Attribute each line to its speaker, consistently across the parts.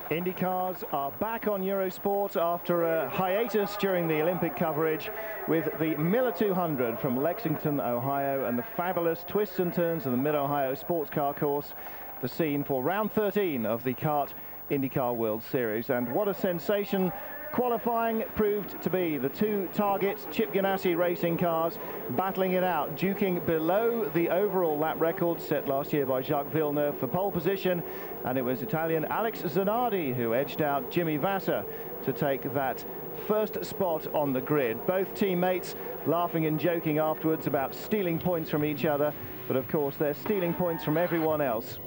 Speaker 1: Indycars are back on Eurosport after a hiatus during the Olympic coverage, with the Miller 200 from Lexington, Ohio, and the fabulous twists and turns of the Mid-Ohio Sports Car Course, the scene for round 13 of the Kart Indycar World Series. And what a sensation qualifying proved to be. The two targets, Chip Ganassi racing cars, battling it out, duking below the overall lap record set last year by Jacques Villeneuve for pole position, and it was Italian Alex Zanardi who edged out Jimmy Vasser to take that first spot on the grid. Both teammates laughing and joking afterwards about stealing points from each other, but of course they're stealing points from everyone else.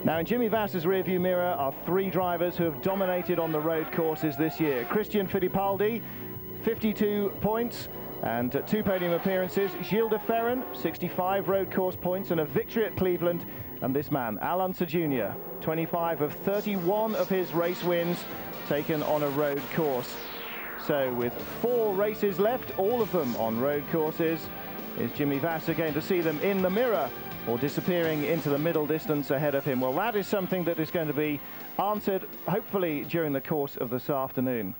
Speaker 1: Now, in Jimmy Vasser's rearview mirror are three drivers who have dominated on the road courses this year. Christian Fittipaldi, 52 points and 2 podium appearances. Gilles de Ferran, 65 road course points and a victory at Cleveland. And this man, Al Unser Jr., 25 of 31 of his race wins taken on a road course. So with 4 races left, all of them on road courses, is Jimmy Vasser going to see them in the mirror or disappearing into the middle distance ahead of him? Well, that is something that is going to be answered, hopefully, during the course of this afternoon.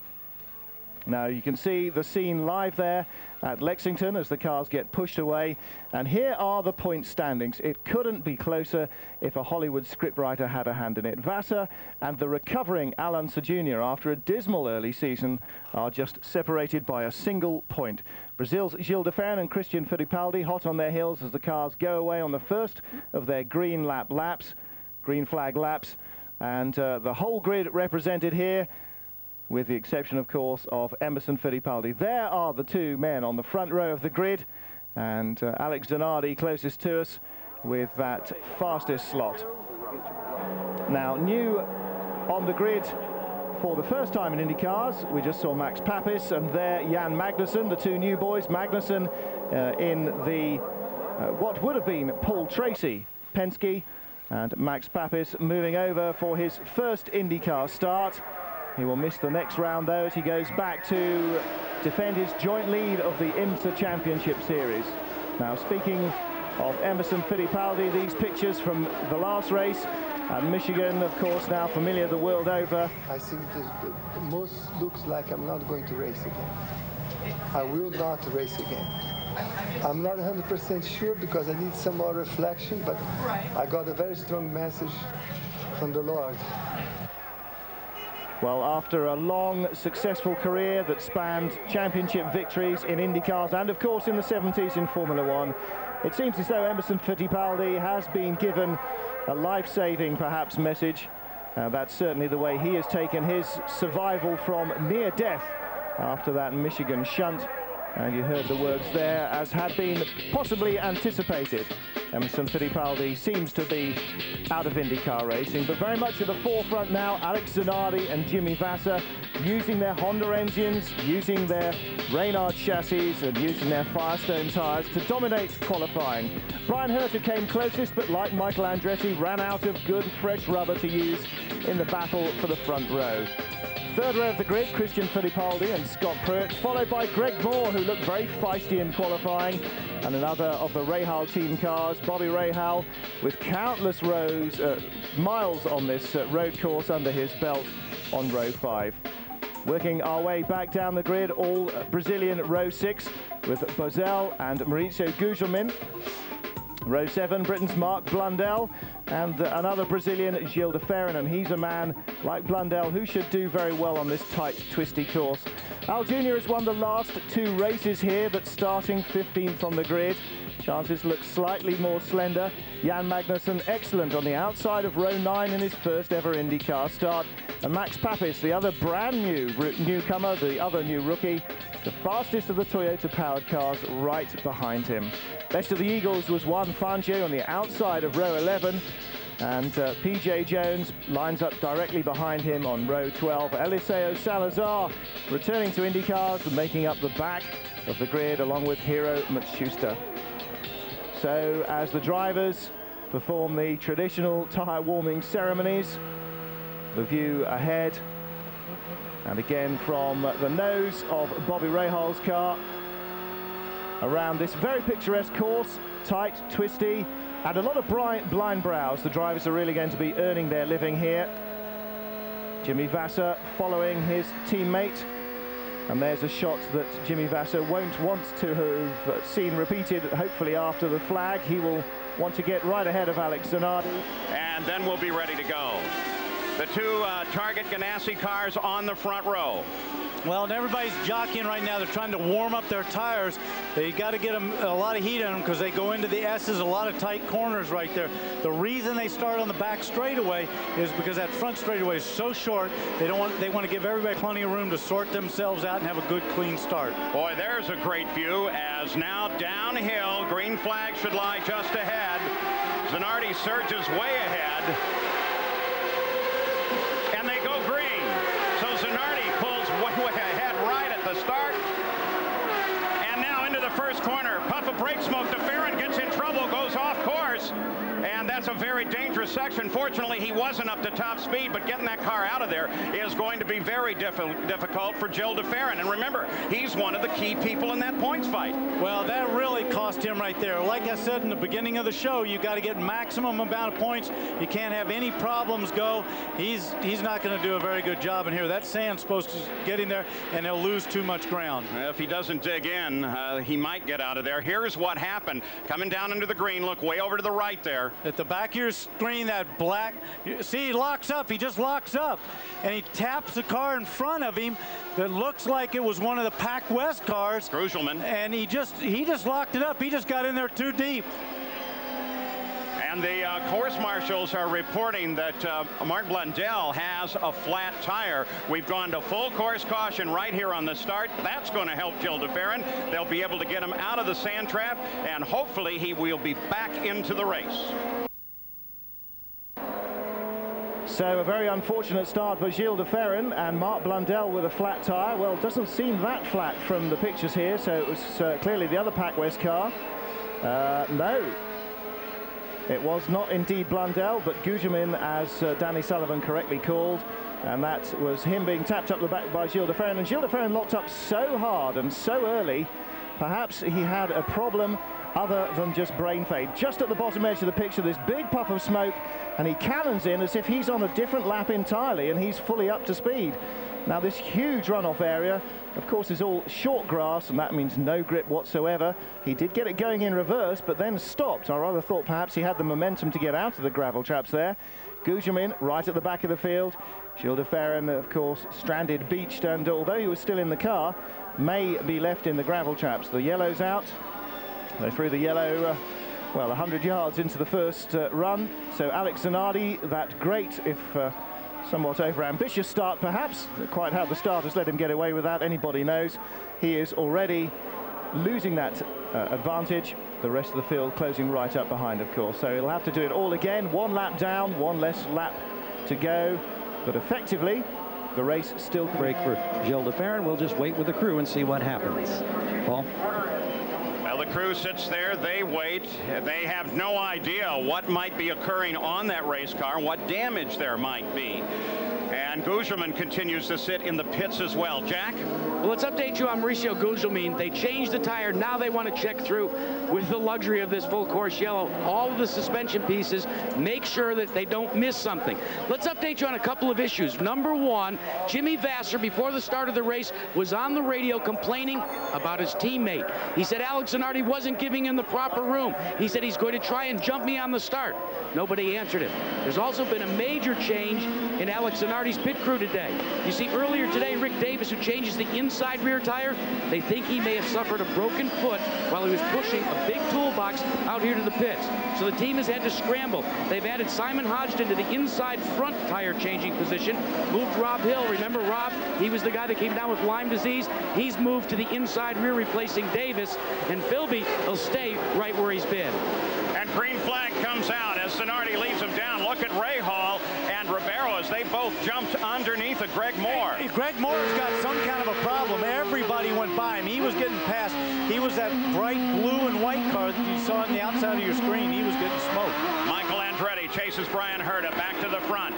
Speaker 1: Now, you can see the scene live there at Lexington as the cars get pushed away. And here are the point standings. It couldn't be closer if a Hollywood scriptwriter had a hand in it. Vasser and the recovering Al Unser Jr., after a dismal early season, are just separated by a single point. Brazil's Gilles de Ferran and Christian Fittipaldi hot on their heels as the cars go away on the first of their green flag laps. And the whole grid represented here, with the exception, of course, of Emerson Fittipaldi. There are the two men on the front row of the grid, and Alex Zanardi closest to us with that fastest slot. Now, new on the grid for the first time in IndyCars, we just saw Max Papis, and there Jan Magnussen, the two new boys. Magnussen in the what would have been Paul Tracy Penske, and Max Papis moving over for his first IndyCar start. He will miss the next round, though, as he goes back to defend his joint lead of the IMSA Championship Series. Now, speaking of Emerson Fittipaldi, these pictures from the last race at Michigan, of course, now familiar the world over.
Speaker 2: I think the most looks like I'm not going to race again. I will not race again. I'm not 100% sure because I need some more reflection, but I got a very strong message from the Lord.
Speaker 1: Well, after a long, successful career that spanned championship victories in IndyCars and, of course, in the 70s in Formula One, it seems as though Emerson Fittipaldi has been given a life-saving, perhaps, message. That's certainly the way he has taken his survival from near death after that Michigan shunt. And you heard the words there, as had been possibly anticipated. Emerson Fittipaldi seems to be out of IndyCar racing, but very much at the forefront now, Alex Zanardi and Jimmy Vasser, using their Honda engines, using their Reynard chassis, and using their Firestone tyres to dominate qualifying. Brian Herter came closest, but like Michael Andretti, ran out of good, fresh rubber to use in the battle for the front row. Third row of the grid, Christian Fittipaldi and Scott Pruitt, followed by Greg Moore, who looked very feisty in qualifying, and another of the Rahal team cars, Bobby Rahal, with countless miles on this road course under his belt on row 5. Working our way back down the grid, all Brazilian row 6, with Bozell and Maurizio Gugelmin. Row 7, Britain's Mark Blundell, and another Brazilian, Gilles de Ferran, and he's a man like Blundell who should do very well on this tight, twisty course. Al Jr. has won the last 2 races here, but starting 15th on the grid. Chances look slightly more slender. Jan Magnussen, excellent on the outside of row 9 in his first ever IndyCar start. And Max Papis, the other brand new newcomer, the other new rookie, the fastest of the Toyota-powered cars, right behind him. Best of the Eagles was Juan Fangio on the outside of row 11, and PJ Jones lines up directly behind him on row 12. Eliseo Salazar returning to IndyCars and making up the back of the grid along with Hiro Matsushita. So as the drivers perform the traditional tyre warming ceremonies, the view ahead, and again from the nose of Bobby Rahal's car, around this very picturesque course, tight, twisty, and a lot of blind brows. The drivers are really going to be earning their living here. Jimmy Vasser following his teammate, and there's a shot that Jimmy Vasser won't want to have seen repeated. Hopefully after the flag he will want to get right ahead of Alex Zanardi.
Speaker 3: And then we'll be ready to go. The two Target Ganassi cars on the front row.
Speaker 4: Well, and everybody's jockeying right now. They're trying to warm up their tires. They got to get them a lot of heat in them because they go into the S's, a lot of tight corners right there. The reason they start on the back straightaway is because that front straightaway is so short. They want to give everybody plenty of room to sort themselves out and have a good, clean start.
Speaker 3: Boy, there's a great view as now downhill. Green flag should lie just ahead. Zanardi surges way ahead. And they go green. So Zanardi pulls way ahead right at the start. And now into the first corner. Puff of brake smoke. DeFerrin gets in trouble, goes off course. And that's a very dangerous section. Fortunately, he wasn't up to top speed, but getting that car out of there is going to be very difficult for Gilles DeFerrin. And remember, he's one of the key people in that points fight.
Speaker 4: Well, that really cost him right there. Like I said in the beginning of the show, you got to get maximum amount of points. You can't have any problems go. He's not going to do a very good job in here. That sand's supposed to get in there, and he'll lose too much ground.
Speaker 3: If he doesn't dig in, he might get out of there. Here's what happened. Coming down into the green, look way over to the right there.
Speaker 4: At the back of your screen, that black, see, he locks up. He just locks up. And he taps the car in front of him that looks like it was one of the Pac West cars.
Speaker 3: Grugelman.
Speaker 4: And he just locked it up. He just got in there too deep.
Speaker 3: And the course marshals are reporting that Mark Blundell has a flat tire. We've gone to full course caution right here on the start. That's going to help Gilles DeFerrin. They'll be able to get him out of the sand trap, and hopefully he will be back into the race.
Speaker 1: So a very unfortunate start for Gilles DeFerrin, and Mark Blundell with a flat tire. Well, it doesn't seem that flat from the pictures here, so it was clearly the other Pac West car. No. It was not indeed Blundell, but Gugelmin, as Danny Sullivan correctly called, and that was him being tapped up the back by Gilles DeFerrin. And Gilles DeFerrin locked up so hard and so early, perhaps he had a problem other than just brain fade. Just at the bottom edge of the picture, this big puff of smoke, and he cannons in as if he's on a different lap entirely, and he's fully up to speed. Now this huge runoff area, of course, is all short grass, and that means no grip whatsoever. He did get it going in reverse, but then stopped. I rather thought perhaps he had the momentum to get out of the gravel traps there. Gugelmin right at the back of the field. Gilles DeFerrin, of course, stranded, beached, and although he was still in the car, may be left in the gravel traps. The yellow's out. They threw the yellow, well, 100 yards into the first run. So Alex Zanardi, that great, if somewhat over-ambitious start perhaps. Quite how the start has let him get away with that, anybody knows. He is already losing that advantage. The rest of the field closing right up behind, of course. So he'll have to do it all again. One lap down, one less lap to go. But effectively, the race still...
Speaker 5: Break for Gilles DeFerrin. We'll just wait with the crew and see what happens. Paul?
Speaker 3: Well, the crew sits there, they wait. They have no idea what might be occurring on that race car, what damage there might be. And Gugelmin continues to sit in the pits as well. Jack?
Speaker 6: Well, let's update you on Mauricio Gugelmin. They changed the tire. Now they want to check through with the luxury of this full course yellow. All of the suspension pieces, make sure that they don't miss something. Let's update you on a couple of issues. Number one, Jimmy Vasser, before the start of the race, was on the radio complaining about his teammate. He said Alex Zanardi wasn't giving him the proper room. He said he's going to try and jump me on the start. Nobody answered him. There's also been a major change in Alex Zanardi's pit crew today. You see, earlier today, Rick Davis, who changes the inside rear tire, they think he may have suffered a broken foot while he was pushing a big toolbox out here to the pits. So the team has had to scramble. They've added Simon Hodgson to the inside front tire changing position, moved Rob Hill. Remember Rob? He was the guy that came down with Lyme disease. He's moved to the inside rear, replacing Davis, and Philby will stay right where he's been.
Speaker 3: And green flag comes out as Zanardi leads him down. Look at Ray Hall and Ribeiro as they both jumped underneath of Greg Moore.
Speaker 4: Greg Moore's got some kind of a problem. Everybody went by him. He was getting past. He was that bright blue and white car that you saw on the outside of your screen. He was getting smoked.
Speaker 3: Michael Andretti chases Brian Herta back to the front.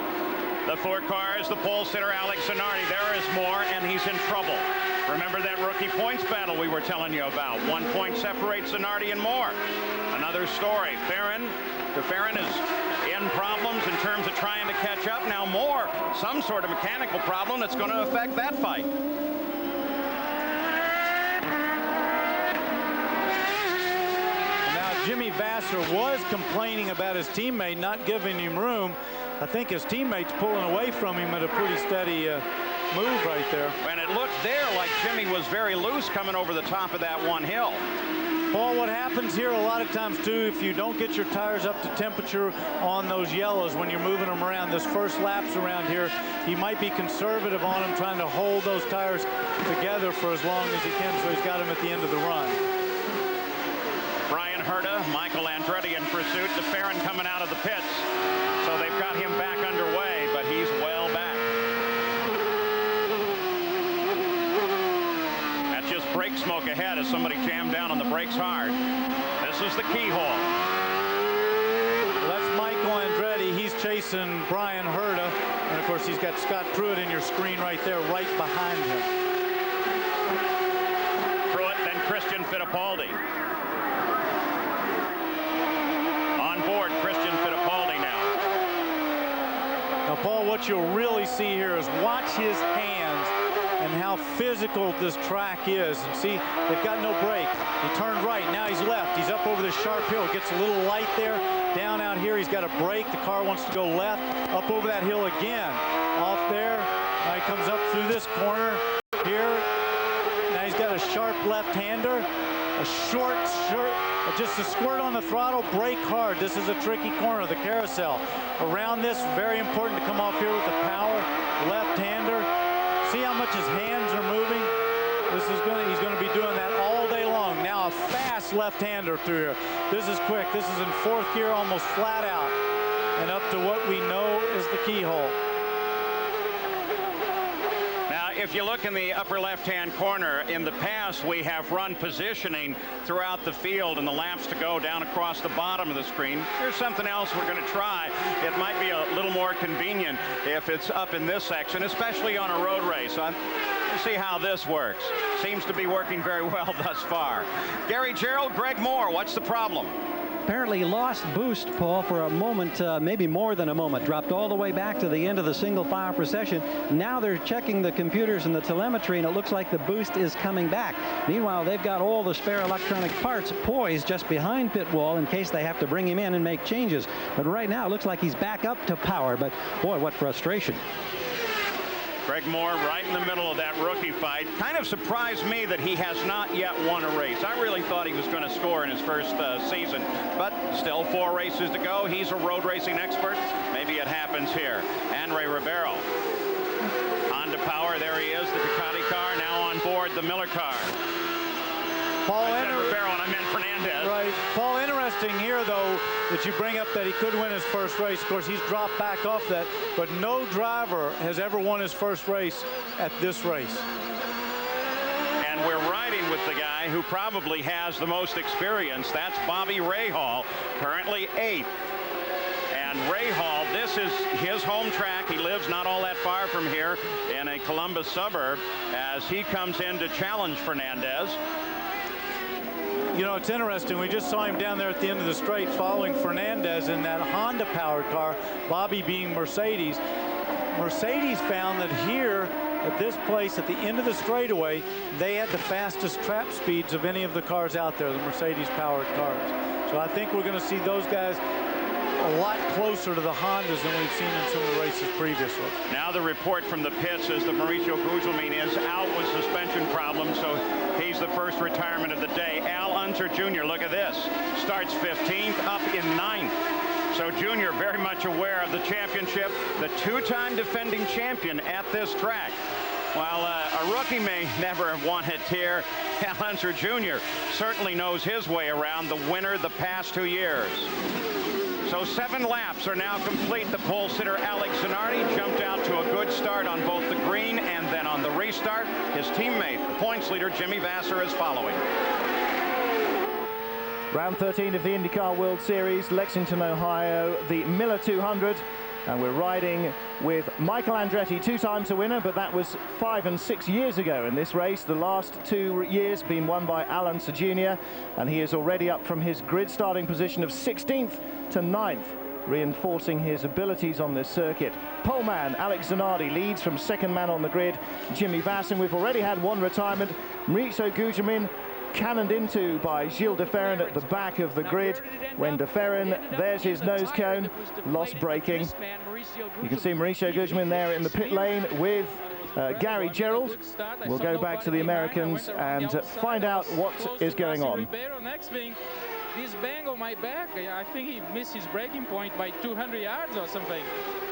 Speaker 3: The 4 cars, the pole sitter Alex Zanardi. There is more, and he's in trouble. Remember that rookie points battle we were telling you about. 1 point separates Zanardi and Moore. Another story. Farron is in problems in terms of trying to catch up. Now Moore, some sort of mechanical problem that's going to affect that fight.
Speaker 4: Now Jimmy Vasser was complaining about his teammate not giving him room. I think his teammate's pulling away from him at a pretty steady move right there.
Speaker 3: And it looked there like Jimmy was very loose coming over the top of that one hill.
Speaker 4: Paul, what happens here a lot of times too, if you don't get your tires up to temperature on those yellows when you're moving them around, this first lap's around here, he might be conservative on them, trying to hold those tires together for as long as he can, so he's got them at the end of the run.
Speaker 3: Brian Herta, Michael Andretti in pursuit. DeFerrin coming out of the pits. So they've got him back underway, but he's well back. That's just brake smoke ahead as somebody jammed down on the brakes hard. This is the keyhole.
Speaker 4: Well, that's Michael Andretti. He's chasing Brian Herta. And of course, he's got Scott Pruitt in your screen right there, right behind him.
Speaker 3: Pruitt, then Christian Fittipaldi. On board, Christian Fittipaldi now.
Speaker 4: Now, Paul, what you'll really see here is watch his hands and how physical this track is. And see, they've got no brake. He turned right, now he's left. He's up over this sharp hill. Gets a little light there. Down out here, he's got a brake. The car wants to go left. Up over that hill again. Off there. Now he comes up through this corner here. Now he's got a sharp left-hander. A short, just a squirt on the throttle, brake hard. This is a tricky corner, the carousel. Around this, very important to come off here with the power. Left-hander. See how much his hands are moving? He's going to be doing that all day long. Now a fast left-hander through here. This is quick. This is in 4th gear, almost flat out. And up to what we know is the keyhole.
Speaker 3: If you look in the upper left-hand corner, in the past we have run positioning throughout the field and the laps to go down across the bottom of the screen. Here's something else we're going to try. It might be a little more convenient if it's up in this section, especially on a road race. Let's see how this works. Seems to be working very well thus far. Gary Gerald, Greg Moore, what's the problem?
Speaker 5: Apparently lost boost, Paul, for a moment, maybe more than a moment. Dropped all the way back to the end of the single file procession. Now they're checking the computers and the telemetry, and it looks like the boost is coming back. Meanwhile, they've got all the spare electronic parts poised just behind pit wall in case they have to bring him in and make changes. But right now, it looks like he's back up to power. But boy, what frustration.
Speaker 3: Greg Moore right in the middle of that rookie fight. Kind of surprised me that he has not yet won a race. I really thought he was going to score in his first season, but still 4 races to go. He's a road racing expert. Maybe it happens here. Andre Ribeiro. Honda Power, there he is, the Ducati car, now on board the Miller car.
Speaker 4: Paul,
Speaker 3: I said Ribeiro and I meant Fernandez.
Speaker 4: Right. Paul, interesting here, though, that you bring up that he could win his first race. Of course, he's dropped back off that, but no driver has ever won his first race at this race.
Speaker 3: And we're riding with the guy who probably has the most experience. That's Bobby Rahal, currently 8th. And Rahal, this is his home track. He lives not all that far from here in a Columbus suburb as he comes in to challenge Fernandez.
Speaker 4: You know, it's interesting. We just saw him down there at the end of the straight following Fernandez in that Honda-powered car, Bobby being Mercedes. Mercedes found that here at this place at the end of the straightaway, they had the fastest trap speeds of any of the cars out there, the Mercedes-powered cars. So I think we're going to see those guys a lot closer to the Hondas than we've seen in some of the races previously.
Speaker 3: Now the report from the pits is that Mauricio Gugelmin is out with suspension problems, so he's the first retirement of the day. Al Unser Jr., look at this, starts 15th, up in 9th. So Jr. very much aware of the championship, the 2-time defending champion at this track. While a rookie may never have won it here, Al Unser Jr. certainly knows his way around, the winner the past 2 years. So 7 laps are now complete. The pole sitter Alex Zanardi jumped out to a good start on both the green and then on the restart. His teammate, the points leader Jimmy Vasser, is following.
Speaker 1: Round 13 of the Indycar World Series, Lexington, Ohio, the Miller 200. And we're riding with Michael Andretti, 2 times a winner, but that was 5 and 6 years ago in this race. The last 2 years been won by Al Unser Jr., and he is already up from his grid starting position of 16th to 9th, reinforcing his abilities on this circuit. Poleman Alex Zanardi leads from second man on the grid. Jimmy Vasson, we've already had 1 retirement. Mauricio Gugelmin cannoned into by Gilles de Ferran at the back of the grid. When de Ferran, there's his nose cone, lost braking. You can see Mauricio Gugelmin there in the pit lane with Gary Gerald. We'll go back to the Americans and find out what is going on.
Speaker 7: This bang on my back, I think he missed his braking point by 200 yards or something.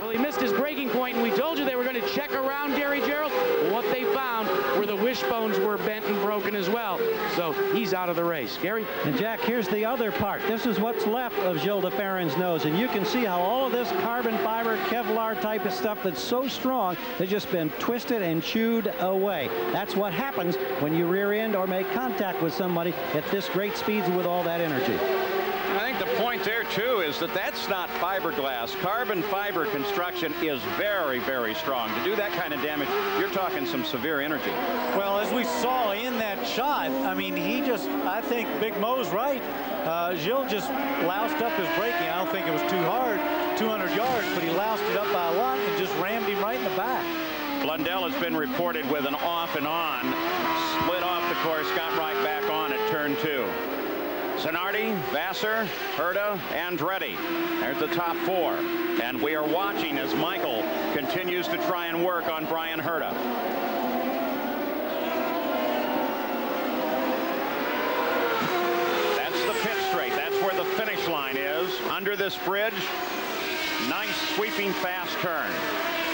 Speaker 6: Well, he missed his braking point, and we told you they were going to check around Gary Gerald. What they found were the wishbones were bent and broken as well. So he's out of the race. Gary?
Speaker 5: And Jack, here's the other part. This is what's left of Gilles de Ferran's nose, and you can see how all of this carbon fiber, Kevlar type of stuff that's so strong has just been twisted and chewed away. That's what happens when you rear end or make contact with somebody at this great speeds with all that energy.
Speaker 3: I think the point there, too, is that that's not fiberglass. Carbon fiber construction is very, very strong. To do that kind of damage, you're talking some severe energy.
Speaker 4: Well, as we saw in that shot, I mean, I think Big Mo's right. Gilles just loused up his braking. I don't think it was too hard, 200 yards, but he loused it up by a lot and just rammed him right in the back.
Speaker 3: Blundell has been reported with an off and on. Split off the course, got right back on at turn 2. Zanardi, Vasser, Herta, Andretti. There's the top 4. And we are watching as Michael continues to try and work on Brian Herta. That's the pit straight. That's where the finish line is. Under this bridge, nice sweeping fast turn.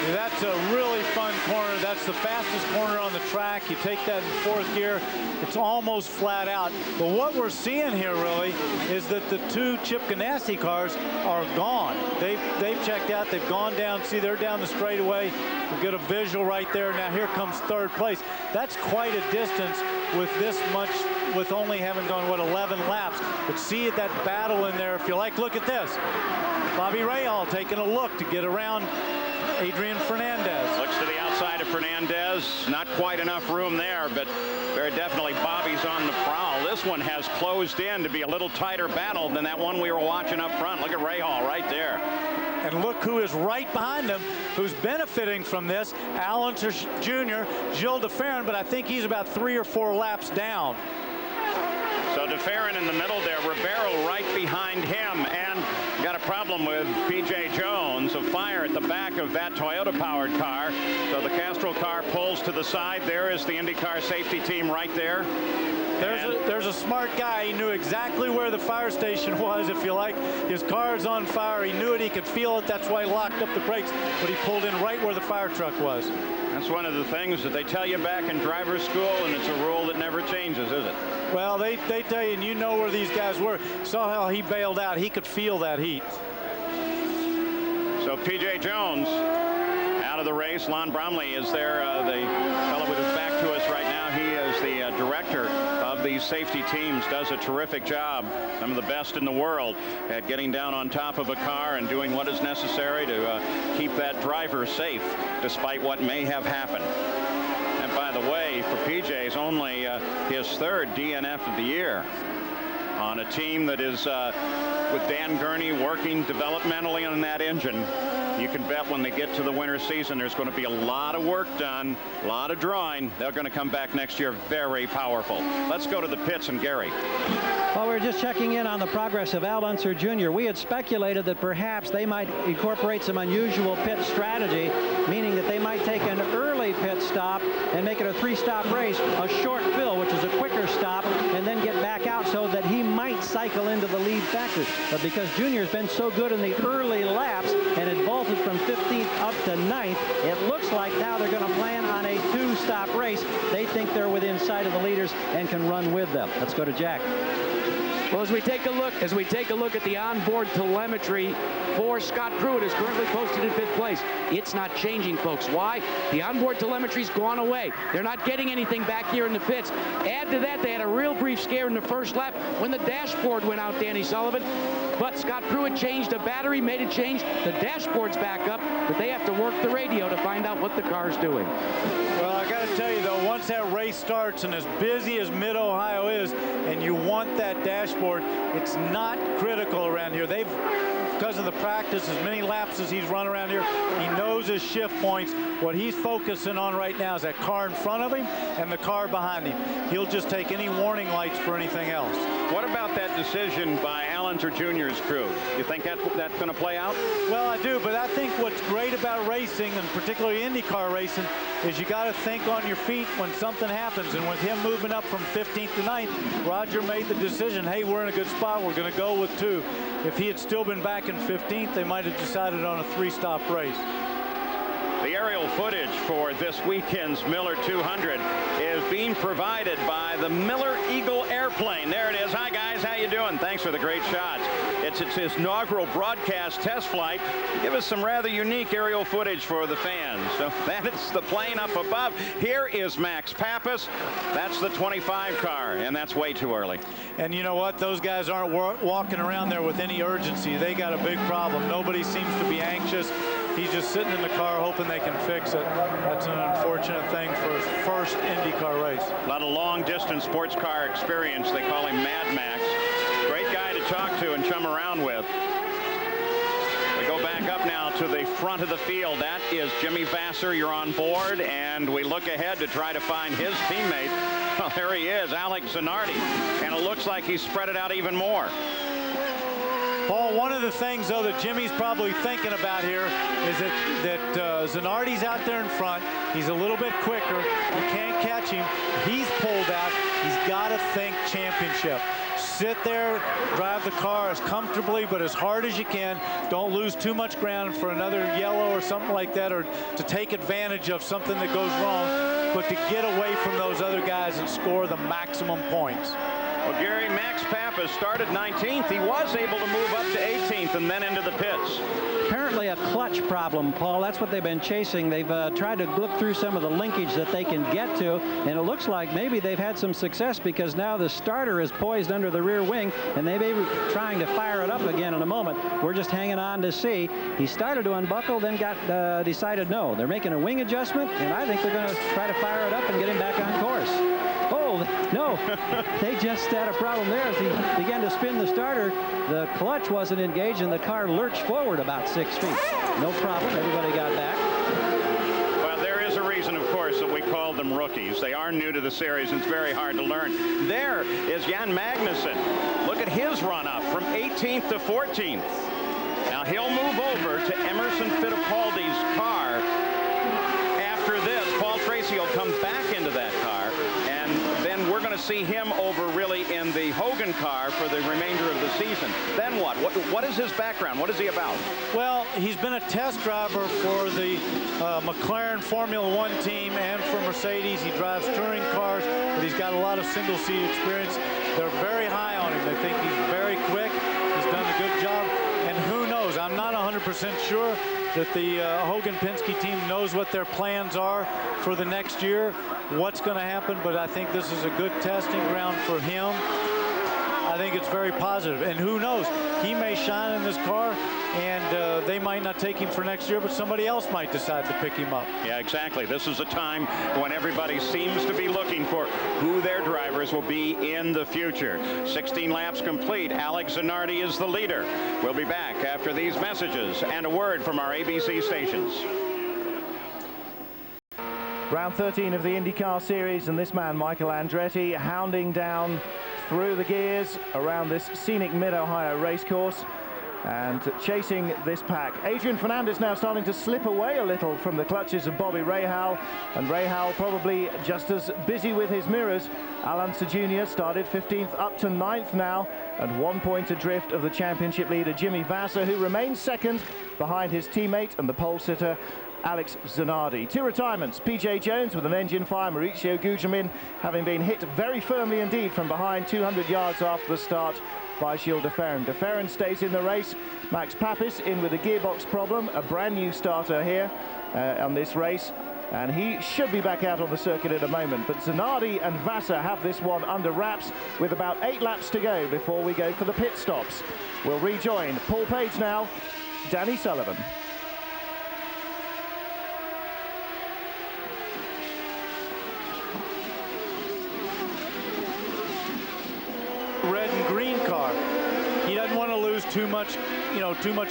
Speaker 4: That's a really fun corner. That's the fastest corner on the track. You take that in 4th gear, it's almost flat out. But what we're seeing here really is that the 2 Chip Ganassi cars are gone. They've checked out. They've gone down. See, they're down the straightaway. We've got a visual right there. Now here comes 3rd place. That's quite a distance with this much, with only having gone, what, 11 laps. But see that battle in there, if you like. Look at this. Bobby Rahal taking a look to get around Adrian Fernandez.
Speaker 3: Looks to the outside of Fernandez. Not quite enough room there, but very definitely Bobby's on the prowl. This one has closed in to be a little tighter battle than that one we were watching up front. Look at Rahal right there.
Speaker 4: And look who is right behind him, who's benefiting from this. Al Unser Jr., Gilles de Ferran, but I think he's about 3 or 4 laps down.
Speaker 3: So de Ferran in the middle there, Ribeiro right behind him, and got a problem with P.J. Jones, a fire at the back of that Toyota-powered car. So the Castrol car pulls to the side. There is the Indycar safety team right there.
Speaker 4: There's a smart guy. He knew exactly where the fire station was, if you like. His car is on fire. He knew it. He could feel it. That's why he locked up the brakes. But he pulled in right where the fire truck was.
Speaker 3: That's one of the things that they tell you back in driver's school, and it's a rule that never changes, is it?
Speaker 4: Well, they tell you, and you know where these guys were. Saw how he bailed out. He could feel that heat.
Speaker 3: So P.J. Jones out of the race. Lon Bromley is there, the fellow with his back to us right now. He is the director of these safety teams, does a terrific job. Some of the best in the world at getting down on top of a car and doing what is necessary to keep that driver safe despite what may have happened. And by the way, for PJ's only his 3rd DNF of the year on a team that is with Dan Gurney working developmentally on that engine. You can bet when they get to the winter season, there's going to be a lot of work done, a lot of drawing. They're going to come back next year very powerful. Let's go to the pits and Gary.
Speaker 5: Well, we're just checking in on the progress of Al Unser Jr. We had speculated that perhaps they might incorporate some unusual pit strategy, meaning that they might take an early pit stop and make it a 3-stop race, a short fill, which is a quicker stop, and then get back out so that he might cycle into the lead factor. But because Junior's been so good in the early laps and had vaulted from 15th up to 9th, it looks like now they're going to plan on a 2-stop race. They think they're within sight of the leaders and can run with them. Let's go to Jack.
Speaker 6: Well, as we take a look at the onboard telemetry for Scott Pruitt, is currently posted in 5th place. It's not changing, folks. Why? The onboard telemetry's gone away. They're not getting anything back here in the pits. Add to that, they had a real brief scare in the first lap when the dashboard went out, Danny Sullivan. But Scott Pruitt changed the battery, made a change. The dashboard's back up, but they have to work the radio to find out what the car's doing.
Speaker 4: Well, I got to tell you, though, once that race starts and as busy as Mid-Ohio is, and you want that dashboard, it's not critical around here. Because of the practice, as many laps as he's run around here, he knows his shift points. What he's focusing on right now is that car in front of him and the car behind him. He'll just take any warning lights for anything else.
Speaker 3: What about that decision by Allender Jr.'s crew? You think that's going to play out?
Speaker 4: Well, I do, but I think what's great about racing, and particularly IndyCar racing, is you got to think on your feet when something happens. And with him moving up from 15th to 9th, Roger made the decision, hey, we're in a good spot, we're going to go with 2. If he had still been back in 15th, they might have decided on a 3-stop race.
Speaker 3: The aerial footage for this weekend's Miller 200 is being provided by the Miller Eagle airplane. There it is. Hi, guys. How you doing? Thanks for the great shots. It's its inaugural broadcast test flight. Give us some rather unique aerial footage for the fans. So that is the plane up above. Here is Max Pappas. That's the 25 car, and that's way too early.
Speaker 4: And you know what? Those guys aren't walking around there with any urgency. They got a big problem. Nobody seems to be anxious. He's just sitting in the car hoping they can fix it. That's an unfortunate thing for his first IndyCar race.
Speaker 3: A lot of long-distance sports car experience. They call him Mad Max. Great guy to talk to and chum around with. We go back up now to the front of the field. That is Jimmy Vasser. You're on board, and we look ahead to try to find his teammate. Well, there he is, Alex Zanardi, and it looks like he's spread it out even more.
Speaker 4: Paul, one of the things, though, that Jimmy's probably thinking about here is that Zanardi's out there in front. He's a little bit quicker. You can't catch him. He's pulled out. He's got to think championship. Sit there, drive the car as comfortably but as hard as you can. Don't lose too much ground for another yellow or something like that, or to take advantage of something that goes wrong, but to get away from those other guys and score the maximum points.
Speaker 3: Well, Gary, Max Pappas started 19th. He was able to move up to 18th and then into the pits.
Speaker 5: Apparently a clutch problem, Paul. That's what they've been chasing. They've tried to look through some of the linkage that they can get to, and it looks like maybe they've had some success because now the starter is poised under the rear wing, and they may be trying to fire it up again in a moment. We're just hanging on to see. He started to unbuckle, then got decided no. They're making a wing adjustment, and I think they're going to try to fire it up and get him back on course. Oh, no, they just had a problem there. As he began to spin the starter, the clutch wasn't engaged, and the car lurched forward about 6 feet. No problem. Everybody got back.
Speaker 3: Well, there is a reason, of course, that we call them rookies. They are new to the series, and it's very hard to learn. There is Jan Magnussen. Look at his run up from 18th to 14th. Now he'll move over to Emerson Fittipaldi's car. After this, Paul Tracy will come back into that car, and then we're going to see him over really in the Hogan car for the remainder of the season. Then what? What is his background? What is he about?
Speaker 4: Well, he's been a test driver for the McLaren Formula One team and for Mercedes. He drives touring cars, but he's got a lot of single-seat experience. They're very high on him. They think he's very quick. He's done a good job. And who knows? I'm not 100% sure that the Hogan Penske team knows what their plans are for the next year, what's going to happen, but I think this is a good testing ground for him. I think it's very positive, and who knows, he may shine in this car, and they might not take him for next year, but somebody else might decide to pick him up.
Speaker 3: Yeah, exactly. This is a time when everybody seems to be looking for who their drivers will be in the future. 16 laps complete. Alex Zanardi is the leader. We'll be back after these messages and a word from our ABC stations.
Speaker 1: Round 13 of the IndyCar series, and this man, Michael Andretti, hounding down through the gears around this scenic Mid-Ohio racecourse and chasing this pack. Adrian Fernandez now starting to slip away a little from the clutches of Bobby Rahal, and Rahal probably just as busy with his mirrors. Allender Jr. started 15th up to 9th now, and 1 point adrift of the championship leader Jimmy Vasser, who remains second behind his teammate and the pole sitter Alex Zanardi. 2 retirements, PJ Jones with an engine fire, Mauricio Gugelmin having been hit very firmly indeed from behind 200 yards after the start by Gilles de Ferran. De Ferran stays in the race. Max Papis in with a gearbox problem, a brand new starter here on this race, and he should be back out on the circuit in a moment. But Zanardi and Vassar have this one under wraps with about 8 laps to go before we go for the pit stops. We'll rejoin Paul Page now, Danny Sullivan.
Speaker 4: Red and green car. He doesn't want to lose too much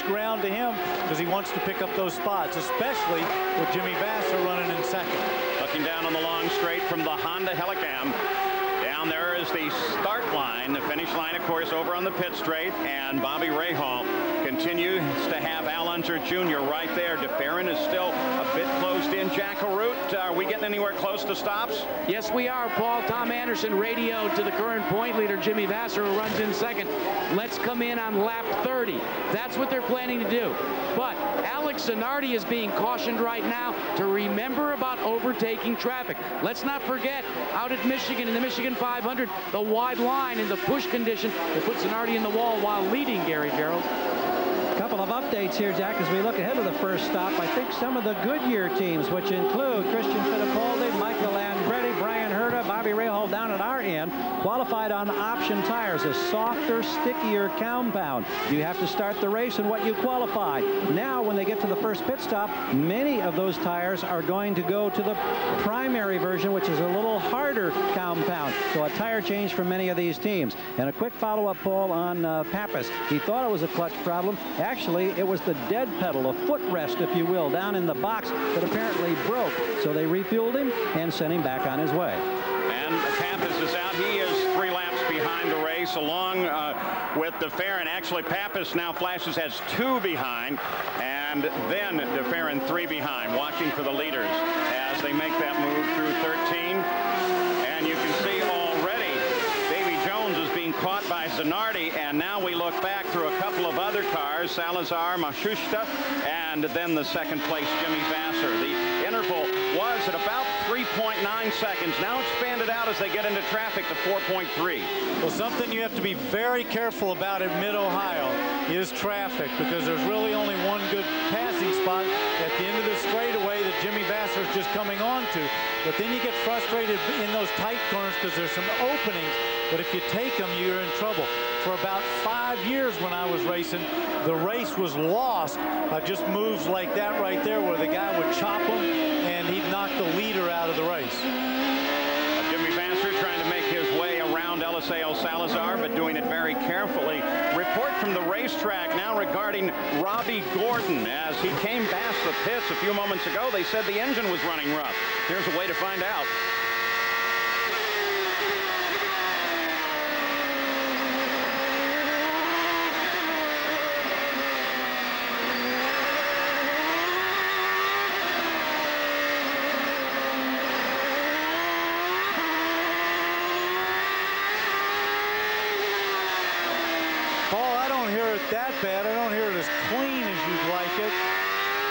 Speaker 4: ground to him, because he wants to pick up those spots, especially with Jimmy Vassar running in second.
Speaker 3: Looking down on the long straight from the Honda Helicam. Down there is the start line, the finish line, of course, over on the pit straight, and Bobby Rahal continues to have Al Unser Jr. right there. De Ferran is still a bit closed in. Jack Arute, are we getting anywhere close to stops?
Speaker 6: Yes, we are, Paul. Tom Anderson radioed to the current point leader, Jimmy Vassar, who runs in second. Let's come in on lap 30. That's what they're planning to do. But Alex Zanardi is being cautioned right now to remember about overtaking traffic. Let's not forget, out at Michigan in the Michigan 500, the wide line in the push condition that puts Zanardi in the wall while leading Gary Gerald.
Speaker 5: Couple of updates here, Jack, as we look ahead to the first stop. I think some of the Goodyear teams, which include Christian Fittipaldi, Michael Andretti, Brian Herta, Bobby Rahal down at our end, qualified on option tires, a softer, stickier compound. You have to start the race in what you qualified. Now, when they get to the first pit stop, many of those tires are going to go to the primary version, which is a little harder compound. So a tire change for many of these teams. And a quick follow-up, Paul, on Pappas. He thought it was a clutch problem. Actually, it was the dead pedal, a footrest, if you will, down in the box that apparently broke. So they refueled him and sent him back on his way.
Speaker 3: And Pappas is out. He is 3 laps behind the race, along with De Ferran. Actually, Pappas now flashes as 2 behind, and then De Ferran 3 behind, watching for the leaders as they make that move through 13. And you can see already Davy Jones is being caught by Zanardi, and now we look back through a couple of other cars, Salazar, Mashushta, and then the second place Jimmy Vassar. The interval was at about 3.9 seconds, now expanded out as they get into traffic to 4.3.
Speaker 4: Well, something you have to be very careful about in mid-Ohio is traffic, because there's really only one good passing spot at the end of the straightaway that Jimmy Vassar is just coming on to. But then you get frustrated in those tight corners because there's some openings, but if you take them, you're in trouble. For about 5 years when I was racing, the race was lost by just moves like that right there, where the guy would chop him and he'd knock the leader out of the race.
Speaker 3: Jimmy Vassar trying to make his way around Eliseo Salazar, but doing it very carefully. Report from the racetrack now regarding Robbie Gordon. As he came past the pits a few moments ago, they said the engine was running rough. Here's a way to find out.
Speaker 4: That bad. I don't hear it as clean as you'd like it,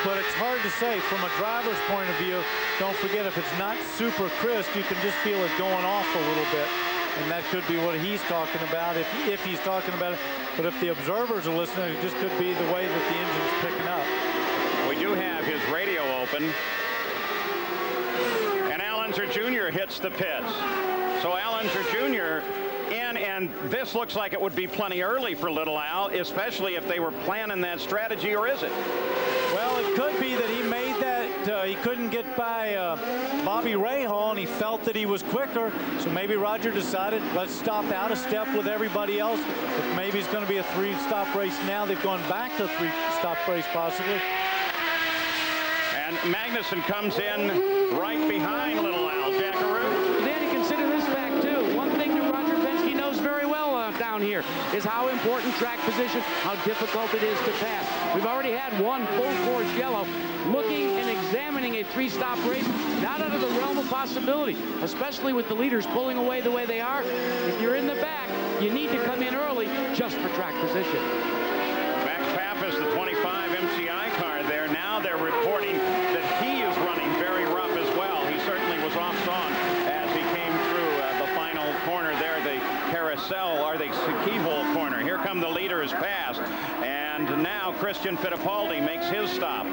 Speaker 4: but it's hard to say from a driver's point of view. Don't forget, if it's not super crisp, you can just feel it going off a little bit, and that could be what he's talking about, if he's talking about it. But if the observers are listening, it just could be the way that the engine's picking up.
Speaker 3: We do have his radio open, and Al Unser Jr. hits the pits. So Al Unser Jr. in, and this looks like it would be plenty early for Little Al, especially if they were planning that strategy, or is it?
Speaker 4: Well, it could be that he made that, he couldn't get by Bobby Rahal, and he felt that he was quicker, so maybe Roger decided, let's stop out a step with everybody else. But maybe it's going to be a 3-stop race now. They've gone back to a 3-stop race possibly.
Speaker 3: And Magnussen comes in right behind Little Al. Jack Arute.
Speaker 6: Danny, consider this fact, too. One thing that Roger Penske knows very well down here is how important track position, how difficult it is to pass. We've already had one full-course yellow. Looking and examining a 3-stop race, not out of the realm of possibility, especially with the leaders pulling away the way they are. If you're in the back, you need to come in early just for track position.
Speaker 3: Max Pappas, the 25 MCI car there. Now they're reporting that off song as he came through the final corner there, the carousel, or the keyhole corner. Here come the leaders past, and now Christian Fittipaldi makes his stop.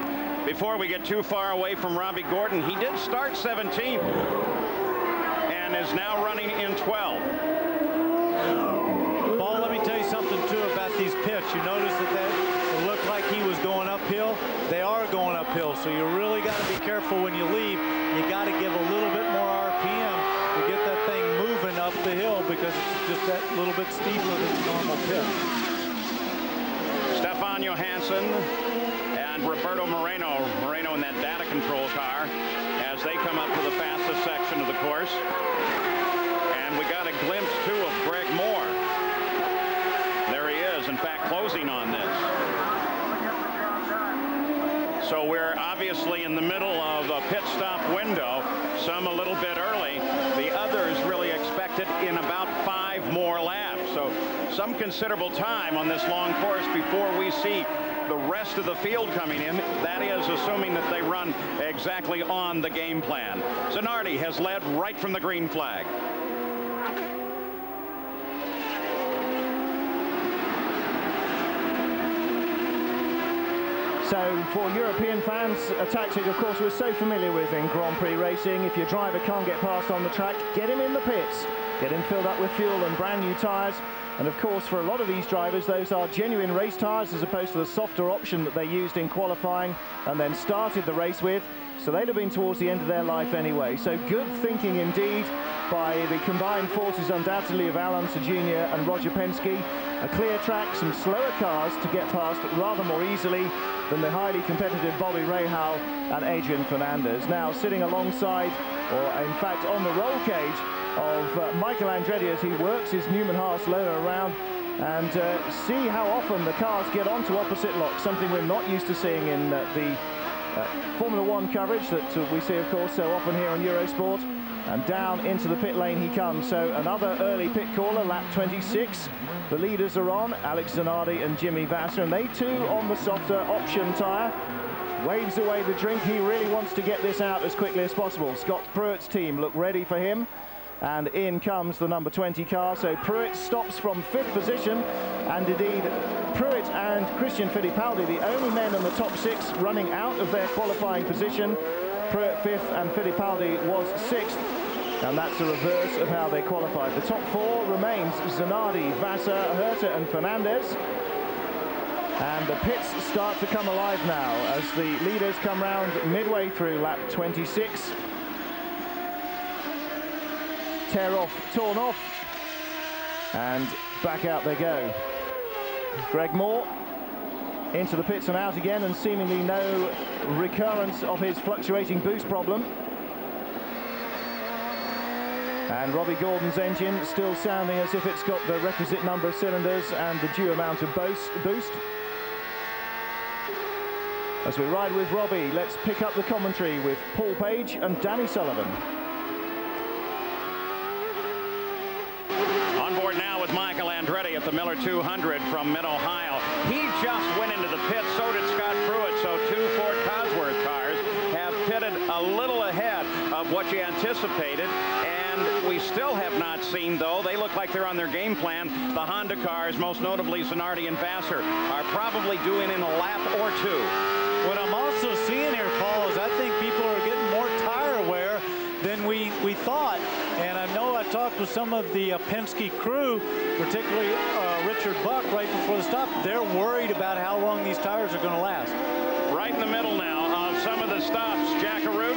Speaker 3: Before we get too far away from Robbie Gordon, he did start 17th and is now running in 12th.
Speaker 4: Paul, let me tell you something too about these pits. You notice that it looked like he was going uphill. They are going uphill, so you really got to be careful when you leave. You got to give a little bit more RPM to get that thing moving up the hill, because it's just that little bit steeper than the normal pit.
Speaker 3: Stefan Johansson and Roberto Moreno in that data control car as they come up to the fastest section of the course. And we got a glimpse too of Greg Moore. There he is, in fact, closing on this. So we're obviously in the middle of a pit stop window, some a little bit early, the others really expected in about 5 more laps. So some considerable time on this long course before we see the rest of the field coming in. That is assuming that they run exactly on the game plan. Zanardi has led right from the green flag.
Speaker 1: So for European fans, a tactic, of course, we're so familiar with in Grand Prix racing. If your driver can't get past on the track, get him in the pits. Get him filled up with fuel and brand new tyres. And of course, for a lot of these drivers, those are genuine race tyres as opposed to the softer option that they used in qualifying and then started the race with. So they'd have been towards the end of their life anyway. So good thinking indeed by the combined forces undoubtedly of Al Unser Jr. and Roger Penske. A clear track, some slower cars to get past rather more easily than the highly competitive Bobby Rahal and Adrian Fernandez. Now sitting alongside, or in fact on the roll cage of Michael Andretti as he works his Newman Haas loader around, and see how often the cars get onto opposite locks, something we're not used to seeing in the Formula One coverage that we see, of course, so often here on Eurosport. And down into the pit lane he comes. So another early pit caller, lap 26. The leaders are on, Alex Zanardi and Jimmy Vasser, and they too on the softer option tyre. Waves away the drink. He really wants to get this out as quickly as possible. Scott Pruitt's team look ready for him. And in comes the number 20 car. So Pruitt stops from 5th position. And indeed, Pruitt and Christian Fittipaldi, the only men in the top 6 running out of their qualifying position. Pruitt 5th and Fittipaldi was 6th. And that's the reverse of how they qualified. The top 4 remains Zanardi, Vasser, Herta and Fernandez. And the pits start to come alive now as the leaders come round midway through lap 26. Tear off, torn off, and back out they go. Greg Moore into the pits and out again, and seemingly no recurrence of his fluctuating boost problem. And Robbie Gordon's engine still sounding as if it's got the requisite number of cylinders and the due amount of boost. As we ride with Robbie, let's pick up the commentary with Paul Page and Danny Sullivan.
Speaker 3: On board now with Michael Andretti at the Miller 200 from Mid-Ohio. He just went into the pit, so did Scott Pruitt. So 2 Ford Cosworth cars have pitted a little ahead of what you anticipated. And we still have not seen, though, they look like they're on their game plan. The Honda cars, most notably Zanardi and Vasser, are probably due in a lap or 2.
Speaker 4: What I'm also seeing here, Paul, is I think people are getting more tire aware than we thought. And I know I talked with some of the Penske crew, particularly Richard Buck, right before the stop. They're worried about how long these tires are going to last.
Speaker 3: Right in the middle now of some of the stops, Jackaroo.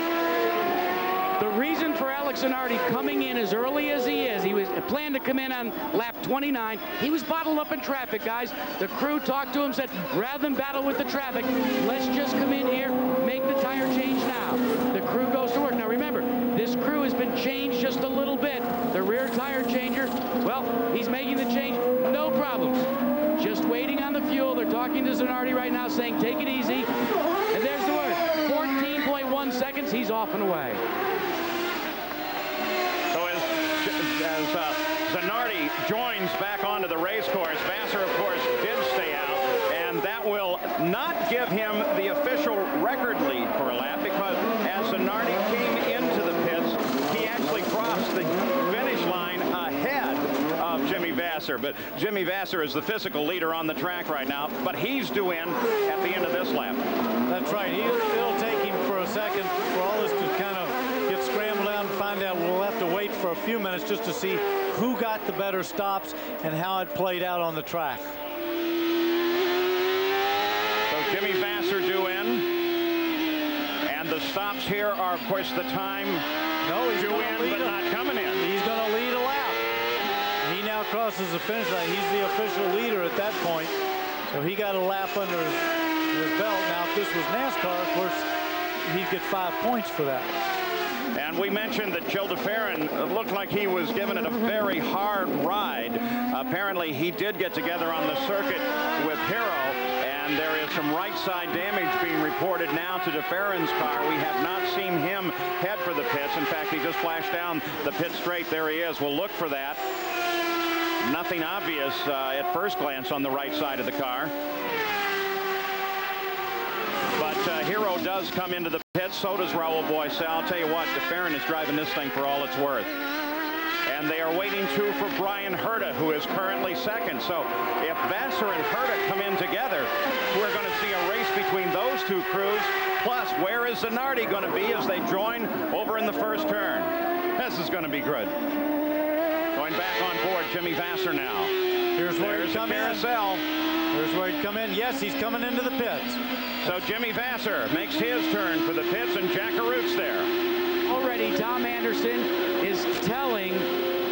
Speaker 6: The reason for Alex Zanardi coming in as early as he is, he was planned to come in on lap 29. He was bottled up in traffic, guys. The crew talked to him, said, rather than battle with the traffic, let's just come in here, make the tire change now. The crew goes to work. Now remember, this crew has been changed just a little bit. The rear tire changer, well, he's making the change, no problems. Just waiting on the fuel. They're talking to Zanardi right now, saying, take it easy. And there's the word, 14.1 seconds, he's off and away.
Speaker 3: As Zanardi joins back onto the race course, Vasser, of course, did stay out, and that will not give him the official record lead for a lap, because as Zanardi came into the pits, he Vasser, but Jimmy Vasser is the physical leader on the track right now, but he's due in at the end of this lap.
Speaker 4: That's right. It'll take him for a second for all this to kind of get scrambled out and find out. We'll have to wait for a few minutes just to see who got the better stops and how it played out on the track.
Speaker 3: So Jimmy Vasser due in. And the stops here are, of course, the time due in, but not coming in.
Speaker 4: He's going to lead a lap. He now crosses the finish line. He's the official leader at that point. So he got a lap under his belt. Now, if this was NASCAR, of course, he'd get 5 points for that.
Speaker 3: And we mentioned that Joe DeFerrin looked like he was giving it a very hard ride. Apparently, he did get together on the circuit with Hero, and there is some right side damage being reported now to DeFerrin's car. We have not seen him head for the pits. In fact, he just flashed down the pit straight. There he is. We'll look for that. Nothing obvious at first glance on the right side of the car. But Hero does come into the pits. So does Raul Boyce. I'll tell you what, DeFerrin is driving this thing for all it's worth. And they are waiting, too, for Brian Herta, who is currently second. So if Vasser and Herta come in together, we're going to see a race between those two crews. Plus, where is Zanardi going to be as they join over in the first turn? This is going to be good. Going back on board, Jimmy Vasser now.
Speaker 4: Here's where
Speaker 3: There's
Speaker 4: he'd come in.
Speaker 3: carousel.
Speaker 4: Here's where he'd come in. Yes, he's coming into the pits.
Speaker 3: So Jimmy Vasser makes his turn for the pits, and Jack Arut's there.
Speaker 6: Already, Tom Anderson is telling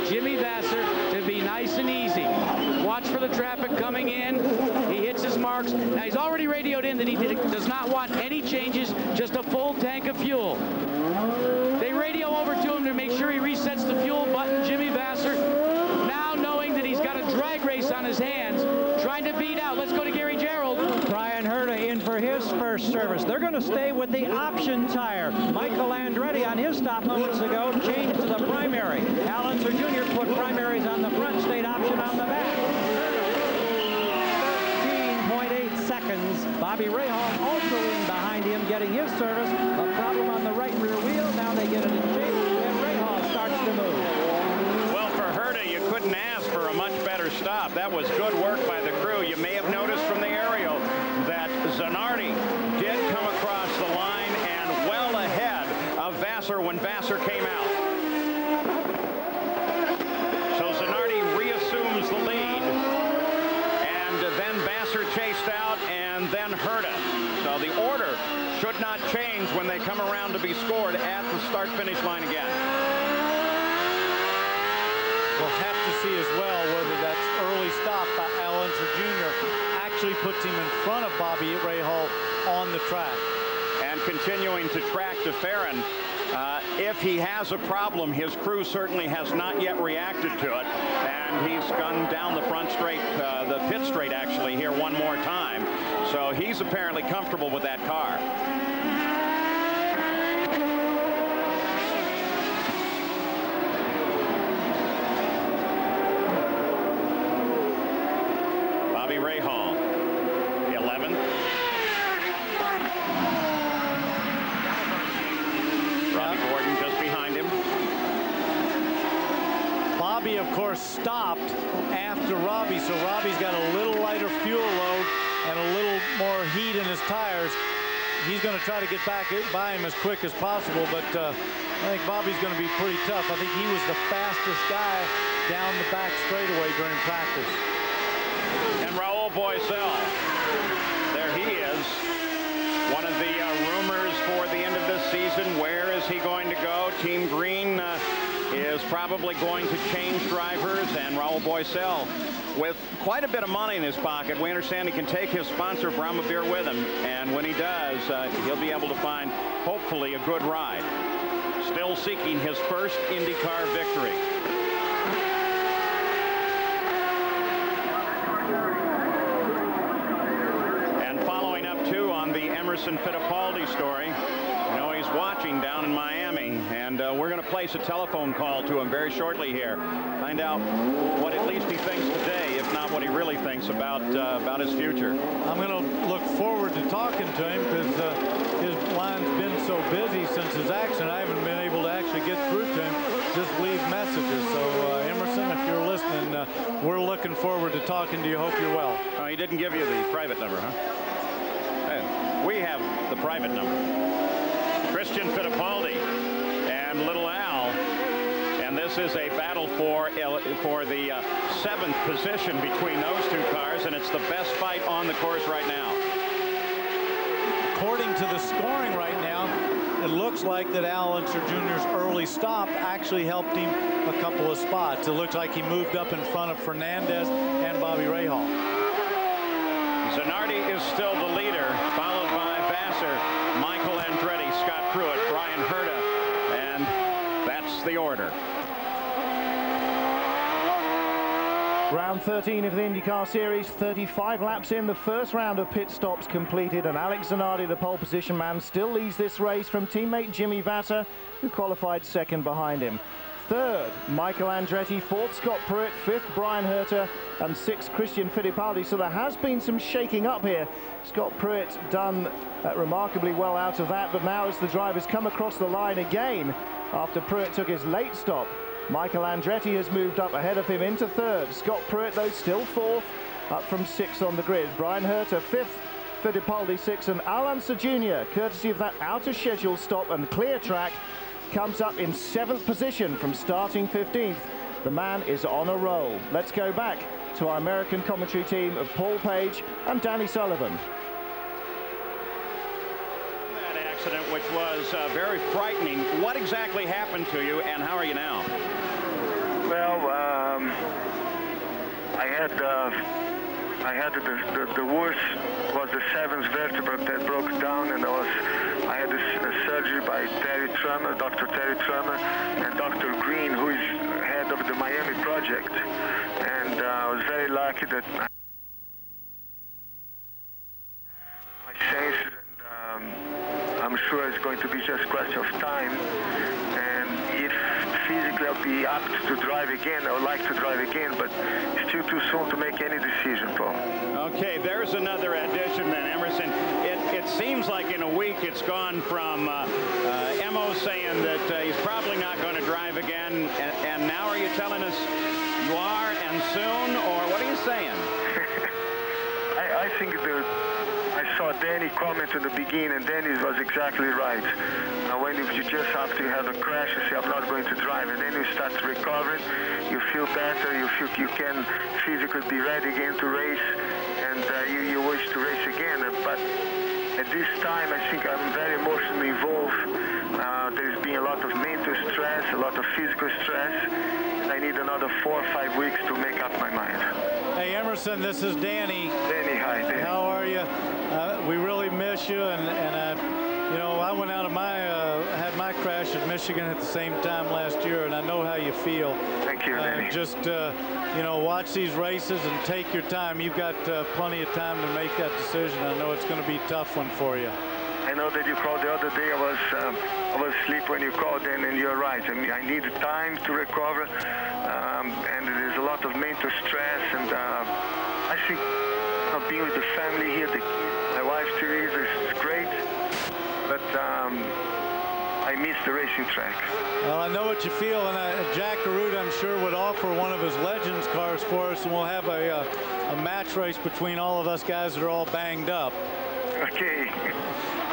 Speaker 6: Jimmy Vasser to be nice and easy. Watch for the traffic coming in. He hits his marks. Now, he's already radioed in that he does not want any changes, just a full tank of fuel. They radio over to him to make sure he resets the fuel button. Jimmy Vasser, now knowing that he's got a drag race on his hands, trying to beat out. Let's go to Gary Gerald.
Speaker 5: Brian Herta in for his first service. They're going to stay with the option tire. Michael Andretti on his stop moments ago changed to the primary. Al Unser Jr. put primaries on the front, state option on the back. 13.8 seconds. Bobby Rahal also in behind him, getting his service. A problem on the right rear wheel. Now they get it in shape, and Rahal starts to move.
Speaker 3: Well, for Herta, you couldn't ask for a much better stop. That was good work by the crew. You may have noticed from the aerial that Zanardi did come across the line and well ahead of Vasser when Vasser came out. So Zanardi reassumes the lead, and then Vasser chased out, and then Herta. So the order should not change when they come around to be scored at the start-finish line again.
Speaker 4: We'll have to see as well whether that early stop by Al Unser Jr. actually puts him in front of Bobby Rahal on the track.
Speaker 3: And continuing to track DeFerrin, if he has a problem, his crew certainly has not yet reacted to it, and he's gone down the front straight, the pit straight actually here one more time. So he's apparently comfortable with that car. Bobby Rahal, 11th. Robbie Gordon just behind him.
Speaker 4: Bobby, of course, stopped after Robbie, so Robbie's got a little lighter fuel load and a little more heat in his tires. He's going to try to get back by him as quick as possible, but I think Bobby's going to be pretty tough. I think he was the fastest guy down the back straightaway during practice.
Speaker 3: And Raul Boycell, there he is. One of the rumors for the end of this season. Where is he going to go? Team Green is probably going to change drivers, and Raul Boycell, with quite a bit of money in his pocket, we understand he can take his sponsor Brahma Beer with him, and when he does, he'll be able to find, hopefully, a good ride. Still seeking his first IndyCar victory. And following up, too, on the Emerson Fittipaldi story, you know, he's watching down in Miami, and we're going to place a telephone call to him very shortly here. Find out what at least he thinks today, if not what he really thinks about his future.
Speaker 4: I'm going to look forward to talking to him because his line's been so busy since his accident. I haven't been able to actually get through to him. just leave messages. So Emerson, if you're listening, we're looking forward to talking to you. Hope you're well.
Speaker 3: Oh, he didn't give you the private number, huh? Hey, we have the private number. Christian Fittipaldi and Little Al, and this is a battle for the 7th position between those two cars, and it's the best fight on the course right now.
Speaker 4: According to the scoring right now, it looks like that Al Unser Jr.'s early stop actually helped him a couple of spots. It looks like he moved up in front of Fernandez and Bobby Rahal.
Speaker 3: Zanardi is still the leader, followed by Vassar, Michael Andretti, Scott Pruitt, Brian Herta, and that's the order.
Speaker 1: Round 13 of the IndyCar Series, 35 laps in, the first round of pit stops completed, and Alex Zanardi, the pole position man, still leads this race from teammate Jimmy Vassar, who qualified second behind him. Third, Michael Andretti. Fourth, Scott Pruitt. Fifth, Brian Herta. And sixth, Christian Fittipaldi. So there has been some shaking up here. Scott Pruitt done remarkably well out of that, but now as the drivers come across the line again, after Pruitt took his late stop, Michael Andretti has moved up ahead of him into third. Scott Pruitt, though, still fourth, up from sixth on the grid. Brian Herta, fifth, Fittipaldi sixth, and Al Unser Jr., courtesy of that out-of-schedule stop and clear track, comes up in 7th position from starting 15th. The man is on a roll. Let's go back to our American commentary team of Paul Page and Danny Sullivan.
Speaker 3: That accident, which was very frightening, what exactly happened to you, and how are you now?
Speaker 8: Well, I had the worst was the 7th vertebra that broke down, and I had a surgery by Dr. Terry Trummer, and Dr. Green, who is head of the Miami project, and I was very lucky that my senses, and I'm sure it's going to be just a question of time, and if physically I'll be apt to drive again, I would like to drive again, but it's still too soon to make any decision, Paul.
Speaker 3: Okay, there's another addition then, Emerson. It seems like in a week it's gone from Emo saying that he's probably not going to drive again, and now are you telling us you are and soon, or what are you saying?
Speaker 8: I think I saw Danny comment in the beginning, and Danny was exactly right. When you just have to have a crash, you say, I'm not going to drive, and then you start recovering, you feel better, you feel you can physically be ready again to race, and you wish to race again. But at this time, I think I'm very emotionally involved. There's been a lot of mental stress, a lot of physical stress, and I need another 4 or 5 weeks to make up my mind.
Speaker 4: Hey, Emerson, this is Danny.
Speaker 8: Danny, hi, Danny.
Speaker 4: How are you? We really miss you, and you know, I went out of had my crash at Michigan at the same time last year, and I know how you feel.
Speaker 8: Thank you, Danny.
Speaker 4: Just, you know, watch these races and take your time. You've got plenty of time to make that decision. I know it's going to be a tough one for you.
Speaker 8: I know that you called the other day. I was asleep when you called in, and you're right. I mean, I need time to recover, and there's a lot of mental stress, and I think being with the family here, my wife Teresa, is great, but I miss the racing track.
Speaker 4: Well, I know what you feel, and Jack Arruda, I'm sure, would offer one of his Legends cars for us, and we'll have a match race between all of us guys that are all banged up.
Speaker 8: Okay.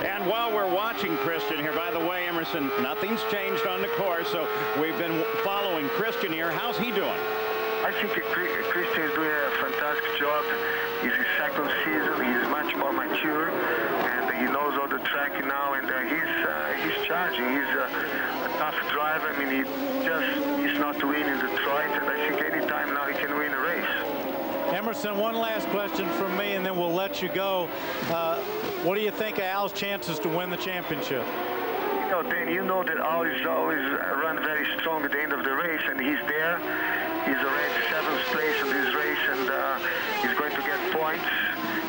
Speaker 3: And while we're watching Christian here, by the way, Emerson, nothing's changed on the course, so we've been following Christian here. How's he doing?
Speaker 8: I think Christian is doing a fantastic job. It's his second season. He's much more mature, and he knows all the track now, and he's charging. He's a tough driver. I mean, he's not winning Detroit, and I think any time now he can win a race.
Speaker 4: Emerson, one last question from me, and then we'll let you go. What do you think of Al's chances to win the championship?
Speaker 8: You know, Dan, you know that Al is always run very strong at the end of the race, and he's there. He's already 7th place in this race, and he's going to get points,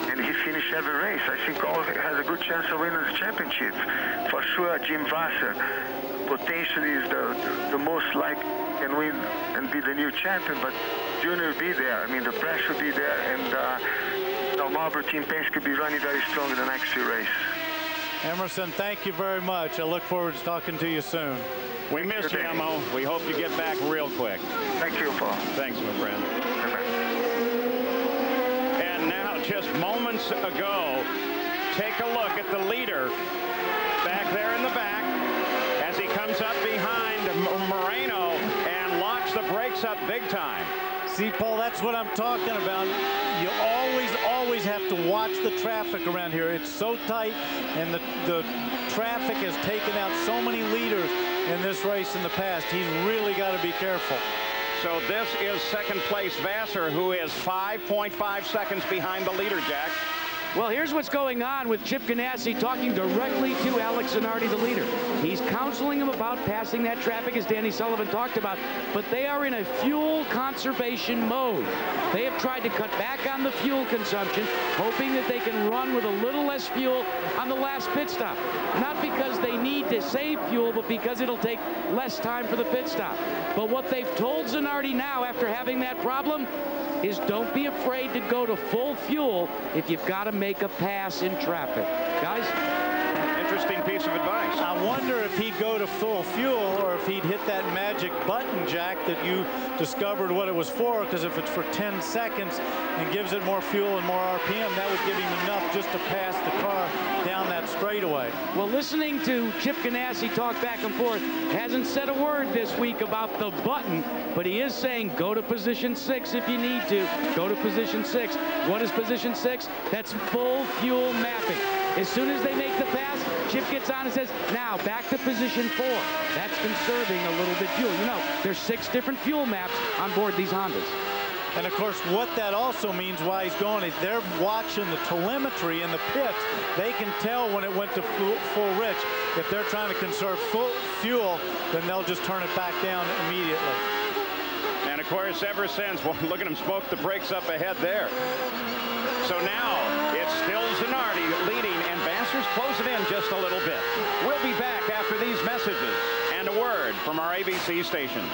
Speaker 8: and he finished every race. I think Al has a good chance of winning the championship. For sure, Jim Vassar potentially is the most likely can win and be the new champion, but Junior will be there. I mean, the pressure will be there, and Marlboro Team Penske could be running very strong in the next few races.
Speaker 4: Emerson, thank you very much. I look forward to talking to you soon.
Speaker 3: We missed you, Elmo. We hope you get back real quick.
Speaker 8: Thank you, Paul.
Speaker 3: Thanks, my friend. And now, just moments ago, take a look at the leader back there in the back as he comes up behind Moreno and locks the brakes up big time.
Speaker 4: See, Paul, that's what I'm talking about. You always have to watch the traffic around here. It's so tight, and the traffic has taken out so many leaders in this race in the past. He's really got to be careful.
Speaker 3: So this is second place Vassar, who is 5.5 seconds behind the leader, Jack.
Speaker 6: Well, here's what's going on with Chip Ganassi talking directly to Alex Zanardi, the leader. He's counseling him about passing that traffic, as Danny Sullivan talked about, but they are in a fuel conservation mode. They have tried to cut back on the fuel consumption, hoping that they can run with a little less fuel on the last pit stop. Not because they need to save fuel, but because it'll take less time for the pit stop. But what they've told Zanardi now, after having that problem, is don't be afraid to go to full fuel if you've got to make a pass in traffic. Guys?
Speaker 3: Interesting piece of advice.
Speaker 4: I wonder if he'd go to full fuel or if he'd hit that magic button, Jack, that you discovered what it was for, because if it's for 10 seconds and gives it more fuel and more RPM, that would give him enough just to pass the car down that straightaway.
Speaker 6: Well, listening to Chip Ganassi talk back and forth, hasn't said a word this week about the button, but he is saying go to position 6 if you need to. Go to position 6. What is position 6? That's full fuel mapping. As soon as they make the pass, Chip gets on and says, now back to position 4. That's conserving a little bit fuel. You know, there's 6 different fuel maps on board these Hondas.
Speaker 4: And of course, what that also means why he's going is they're watching the telemetry in the pits. They can tell when it went to full rich. If they're trying to conserve full fuel, then they'll just turn it back down immediately.
Speaker 3: And of course, ever since, well, look at him smoke the brakes up ahead there. So now it's still Zanardi leading, and Vassar's closing in just a little bit. We'll be back after these messages and a word from our ABC stations.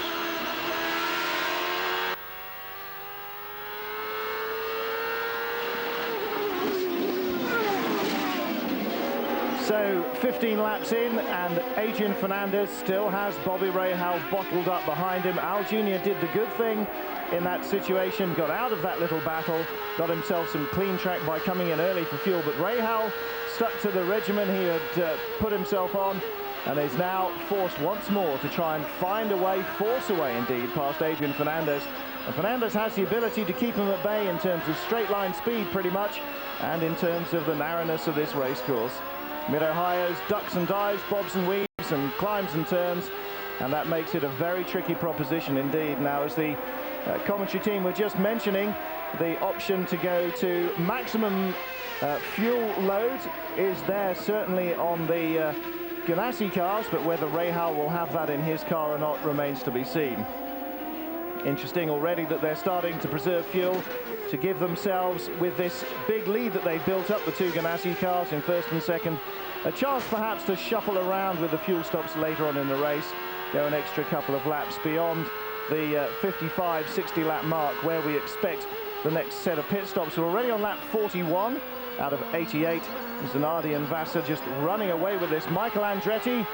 Speaker 1: So 15 laps in, and Adrian Fernandez still has Bobby Rahal bottled up behind him. Al Jr. did the good thing in that situation, got out of that little battle, got himself some clean track by coming in early for fuel, but Rahal stuck to the regimen he had put himself on, and is now forced once more to try and find a way, force a way indeed, past Adrian Fernandez. And Fernandez has the ability to keep him at bay in terms of straight line speed pretty much, and in terms of the narrowness of this race course. Mid-Ohio's ducks and dives, bobs and weaves, and climbs and turns, and that makes it a very tricky proposition indeed. Now, as the commentary team were just mentioning, the option to go to maximum fuel load is there certainly on the Ganassi cars, but whether Rahal will have that in his car or not remains to be seen. Interesting already that they're starting to preserve fuel to give themselves, with this big lead that they've built up, the two Ganassi cars in first and second, a chance perhaps to shuffle around with the fuel stops later on in the race, go an extra couple of laps beyond the 55, 60 lap mark where we expect the next set of pit stops. We're already on lap 41 out of 88. Zanardi and Vassar just running away with this. Michael Andretti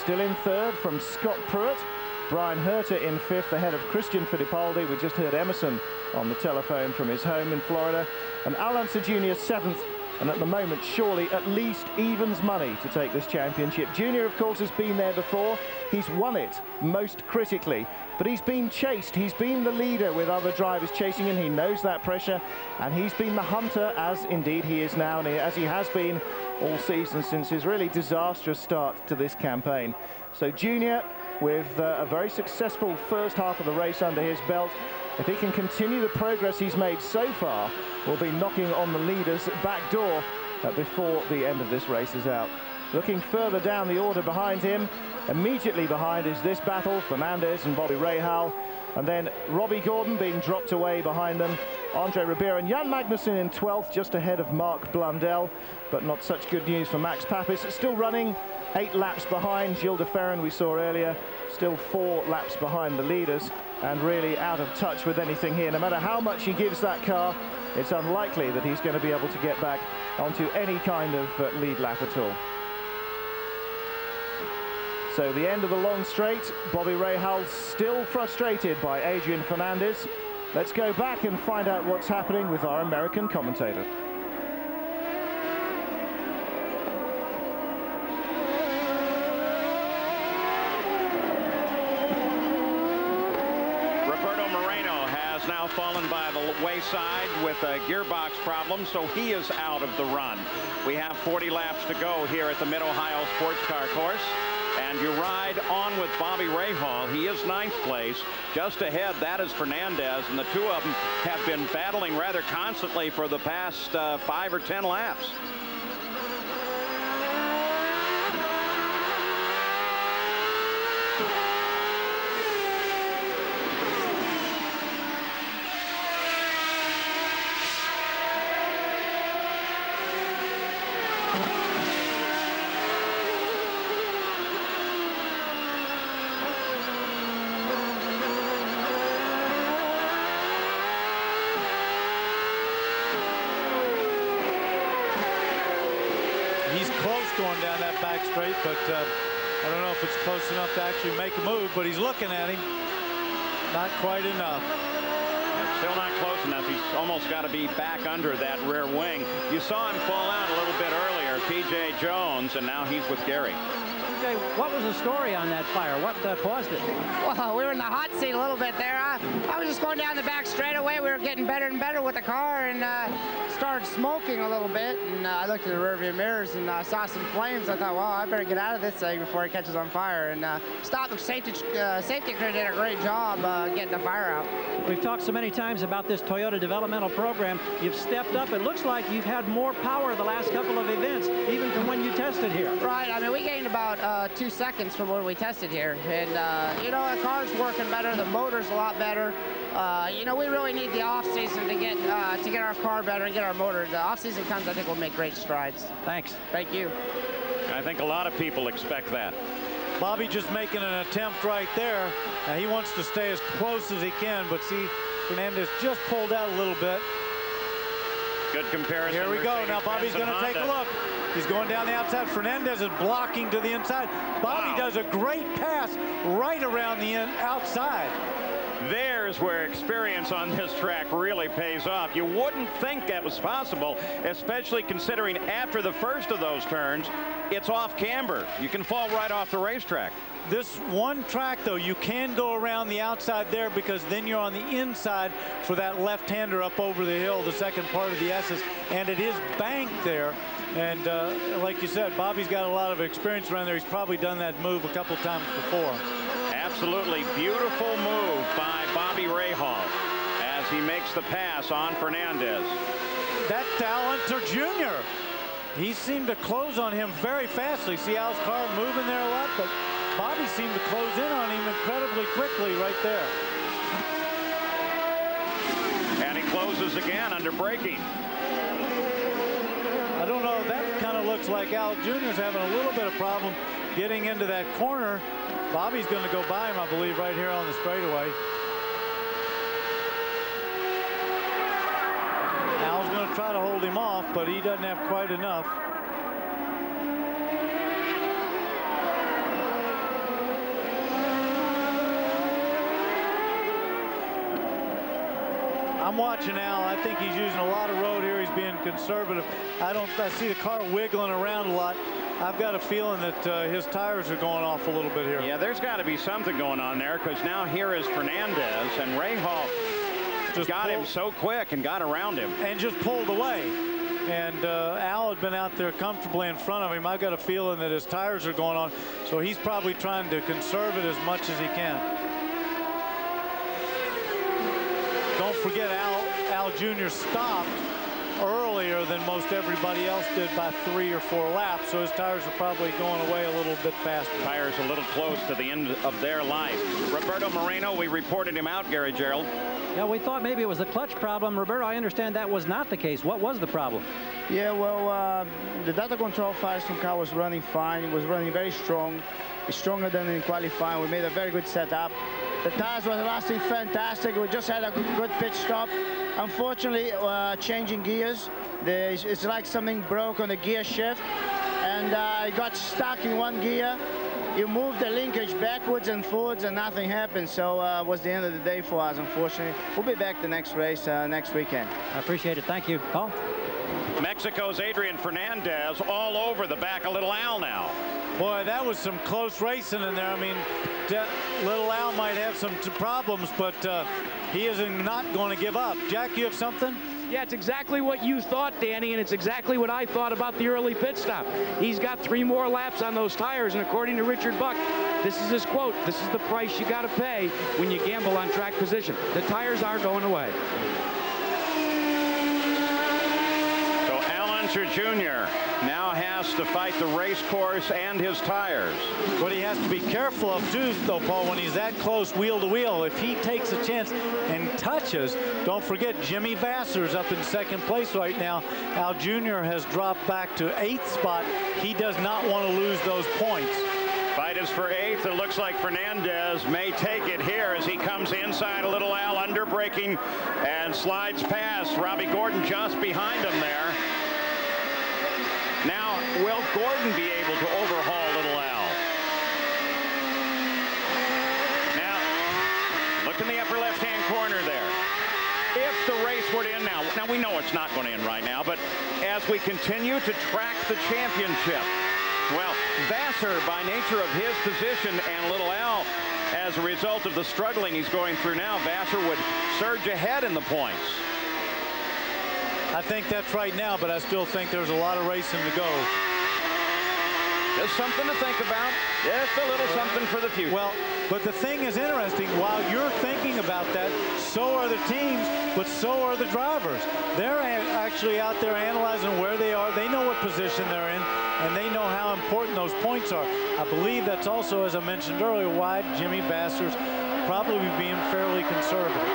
Speaker 1: still in third from Scott Pruitt. Brian Herter in fifth ahead of Christian Fittipaldi. We just heard Emerson on the telephone from his home in Florida. And Al Unser Jr. seventh, and at the moment surely at least evens money to take this championship. Junior, of course, has been there before. He's won it most critically, but he's been chased. He's been the leader with other drivers chasing him. He knows that pressure, and he's been the hunter, as indeed he is now, and as he has been all season since his really disastrous start to this campaign. So Junior, with a very successful first half of the race under his belt, if he can continue the progress he's made so far, will be knocking on the leader's back door before the end of this race is out. Looking further down the order behind him, immediately behind is this battle, Fernandez and Bobby Rahal, and then Robbie Gordon being dropped away behind them, Andre Ribeiro and Jan Magnussen in 12th, just ahead of Mark Blundell, but not such good news for Max Papis, still running 8 laps behind Gilles de Ferran, we saw earlier, still 4 laps behind the leaders, and really out of touch with anything here. No matter how much he gives that car, it's unlikely that he's going to be able to get back onto any kind of lead lap at all. So the end of the long straight. Bobby Rahal still frustrated by Adrian Fernandez. Let's go back and find out what's happening with our American commentator.
Speaker 3: Now fallen by the wayside with a gearbox problem, so he is out of the run. We have 40 laps to go here at the Mid-Ohio Sports Car Course, and you ride on with Bobby Rahal. He is 9th place. Just ahead, that is Fernandez, and the two of them have been battling rather constantly for the past 5 or 10 laps.
Speaker 4: Going down that back straight, but I don't know if it's close enough to actually make a move, but he's looking at him. Not quite enough.
Speaker 3: Still not close enough. He's almost got to be back under that rear wing. You saw him fall out a little bit earlier, P.J. Jones, and now he's with Gary.
Speaker 5: Okay, what was the story on that fire? What caused it?
Speaker 9: Well, we were in the hot seat a little bit there. I was just going down the back straightaway. We were getting better and better with the car, and started smoking a little bit. And I looked at the rearview mirrors and saw some flames. I thought, well, I better get out of this thing before it catches on fire. And stopped. The safety crew did a great job getting the fire out.
Speaker 5: We've talked so many times about this Toyota developmental program. You've stepped up. It looks like you've had more power the last couple of events, even from when you tested here.
Speaker 9: Right. I mean, we gained about 2 seconds from when we tested here. And, you know, the car's working better. The motor's a lot better. You know, we really need the off-season to get our car better and get our motor. The off-season comes, I think we'll make great strides.
Speaker 5: Thanks.
Speaker 9: Thank you.
Speaker 3: I think a lot of people expect that.
Speaker 4: Bobby just making an attempt right there. He wants to stay as close as he can, but see, Fernandez just pulled out a little bit.
Speaker 3: Good comparison.
Speaker 4: Here we go. Now Bobby's going to take a look. He's going down the outside. Fernandez is blocking to the inside. Bobby does a great pass right around the outside.
Speaker 3: There's where experience on this track really pays off. You wouldn't think that was possible, especially considering after the first of those turns, it's off camber. You can fall right off the racetrack.
Speaker 4: This one track, though, you can go around the outside there because then you're on the inside for that left-hander up over the hill, the second part of the S's, and it is banked there. And like you said, Bobby's got a lot of experience around there. He's probably done that move a couple times before.
Speaker 3: Absolutely beautiful move by Bobby Rahal as he makes the pass on Fernandez.
Speaker 4: That Allentor Jr., he seemed to close on him very fastly. See Al's car moving there a lot, but Bobby seemed to close in on him incredibly quickly right there.
Speaker 3: And he closes again under braking.
Speaker 4: I don't know, that kind of looks like Al Jr.'s having a little bit of problem getting into that corner. Bobby's going to go by him, I believe, right here on the straightaway. Al's going to try to hold him off, but he doesn't have quite enough. I'm watching Al. I think he's using a lot of road here. He's being conservative. I see the car wiggling around a lot. I've got a feeling that his tires are going off a little bit here.
Speaker 3: Yeah, there's got to be something going on there because now here is Fernandez, and Rahal just got him so quick and got around him.
Speaker 4: And just pulled away. And Al had been out there comfortably in front of him. I've got a feeling that his tires are going on, so he's probably trying to conserve it as much as he can. Don't forget, Al Jr. stopped earlier than most everybody else did by 3 or 4 laps, so his tires are probably going away a little bit faster.
Speaker 3: Tires a little close to the end of their life. Roberto Moreno, we reported him out, Gary Gerald.
Speaker 5: Yeah, we thought maybe it was a clutch problem. Roberto, I understand that was not the case. What was the problem?
Speaker 10: Yeah, well, the data control Firestone car was running fine. It was running very strong, stronger than in qualifying. We made a very good setup. The tires were lasting fantastic. We just had a good pit stop. Unfortunately, changing gears, it's like something broke on the gear shift, and it got stuck in one gear. you move the linkage backwards and forwards and nothing happens. So was the end of the day for us, unfortunately. We'll be back the next race next weekend.
Speaker 5: I appreciate it. Thank you, Paul.
Speaker 3: Mexico's Adrian Fernandez all over the back of Little Al now.
Speaker 4: Boy, that was some close racing in there. I mean, Little Al might have some problems, but he is not going to give up. Jack, you have something?
Speaker 6: Yeah, it's exactly what you thought, Danny, and it's exactly what I thought about the early pit stop. He's got 3 more laps on those tires, and according to Richard Buck, this is his quote, this is the price you got to pay when you gamble on track position. The tires are going away.
Speaker 3: So Al Unser Jr. now has to fight the race course and his tires.
Speaker 4: What he has to be careful of too, though, Paul, when he's that close wheel to wheel, if he takes a chance and touches, don't forget Jimmy Vasser's up in 2nd place right now. Al Jr. has dropped back to 8th spot. He does not want to lose those points.
Speaker 3: Fight is for 8th. It looks like Fernandez may take it here as he comes inside a Little Al, under braking and slides past Robbie Gordon just behind him there. Now, will Gordon be able to overhaul Little Al? Now, look in the upper left-hand corner there. If the race were to end now we know it's not going to end right now, but as we continue to track the championship, well, Vasser, by nature of his position, and Little Al, as a result of the struggling he's going through now, Vasser would surge ahead in the points.
Speaker 4: I think that's right now, but I still think there's a lot of racing to go.
Speaker 3: Just something to think about. Just a little something for the future.
Speaker 4: Well, but the thing is interesting. While you're thinking about that, so are the teams, but so are the drivers. They're actually out there analyzing where they are. They know what position they're in, and they know how important those points are. I believe that's also, as I mentioned earlier, why Jimmy Vasser's probably being fairly conservative.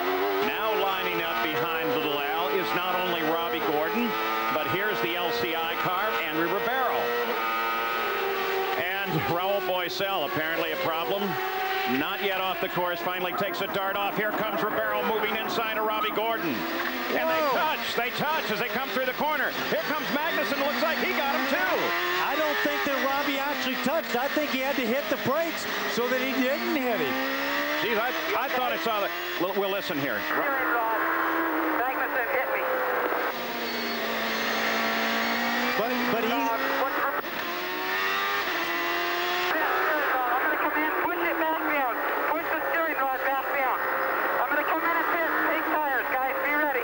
Speaker 3: Now lining up behind Little Al is not only Robbie Gordon, but here's the LCI car, Andrew Ribeiro. And Raul Boisel, apparently a problem. Not yet off the course, finally takes a dart off. Here comes Ribeiro moving inside of Robbie Gordon. And they touch as they come through the corner. Here comes Magnussen, looks like he got him too.
Speaker 4: I don't think that Robbie actually touched. I think he had to hit the brakes so that he didn't hit him.
Speaker 3: Geez, I thought I saw that. We'll listen here.
Speaker 11: Magnussen hit me.
Speaker 4: But he...
Speaker 11: I'm going to come in, push it back down. Push the steering rod back down. I'm going to come in and pit. Take tires, guys. Be ready.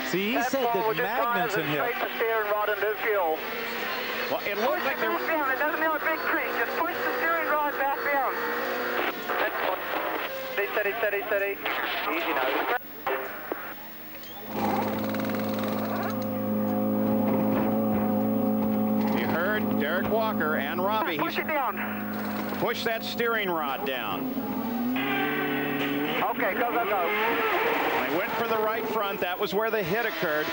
Speaker 4: See, he said that Magnussen hit.
Speaker 11: Straight the steering rod into the fuel.
Speaker 3: Well, it looks like
Speaker 11: they're... down. It doesn't have a big crease. Just push the steering rod back down. Steady, steady, steady. Easy now.
Speaker 3: You heard Derek Walker and Robbie.
Speaker 11: Push it down.
Speaker 3: Push that steering rod down.
Speaker 11: Okay, go, go, go.
Speaker 3: They went for the right front. That was where the hit occurred.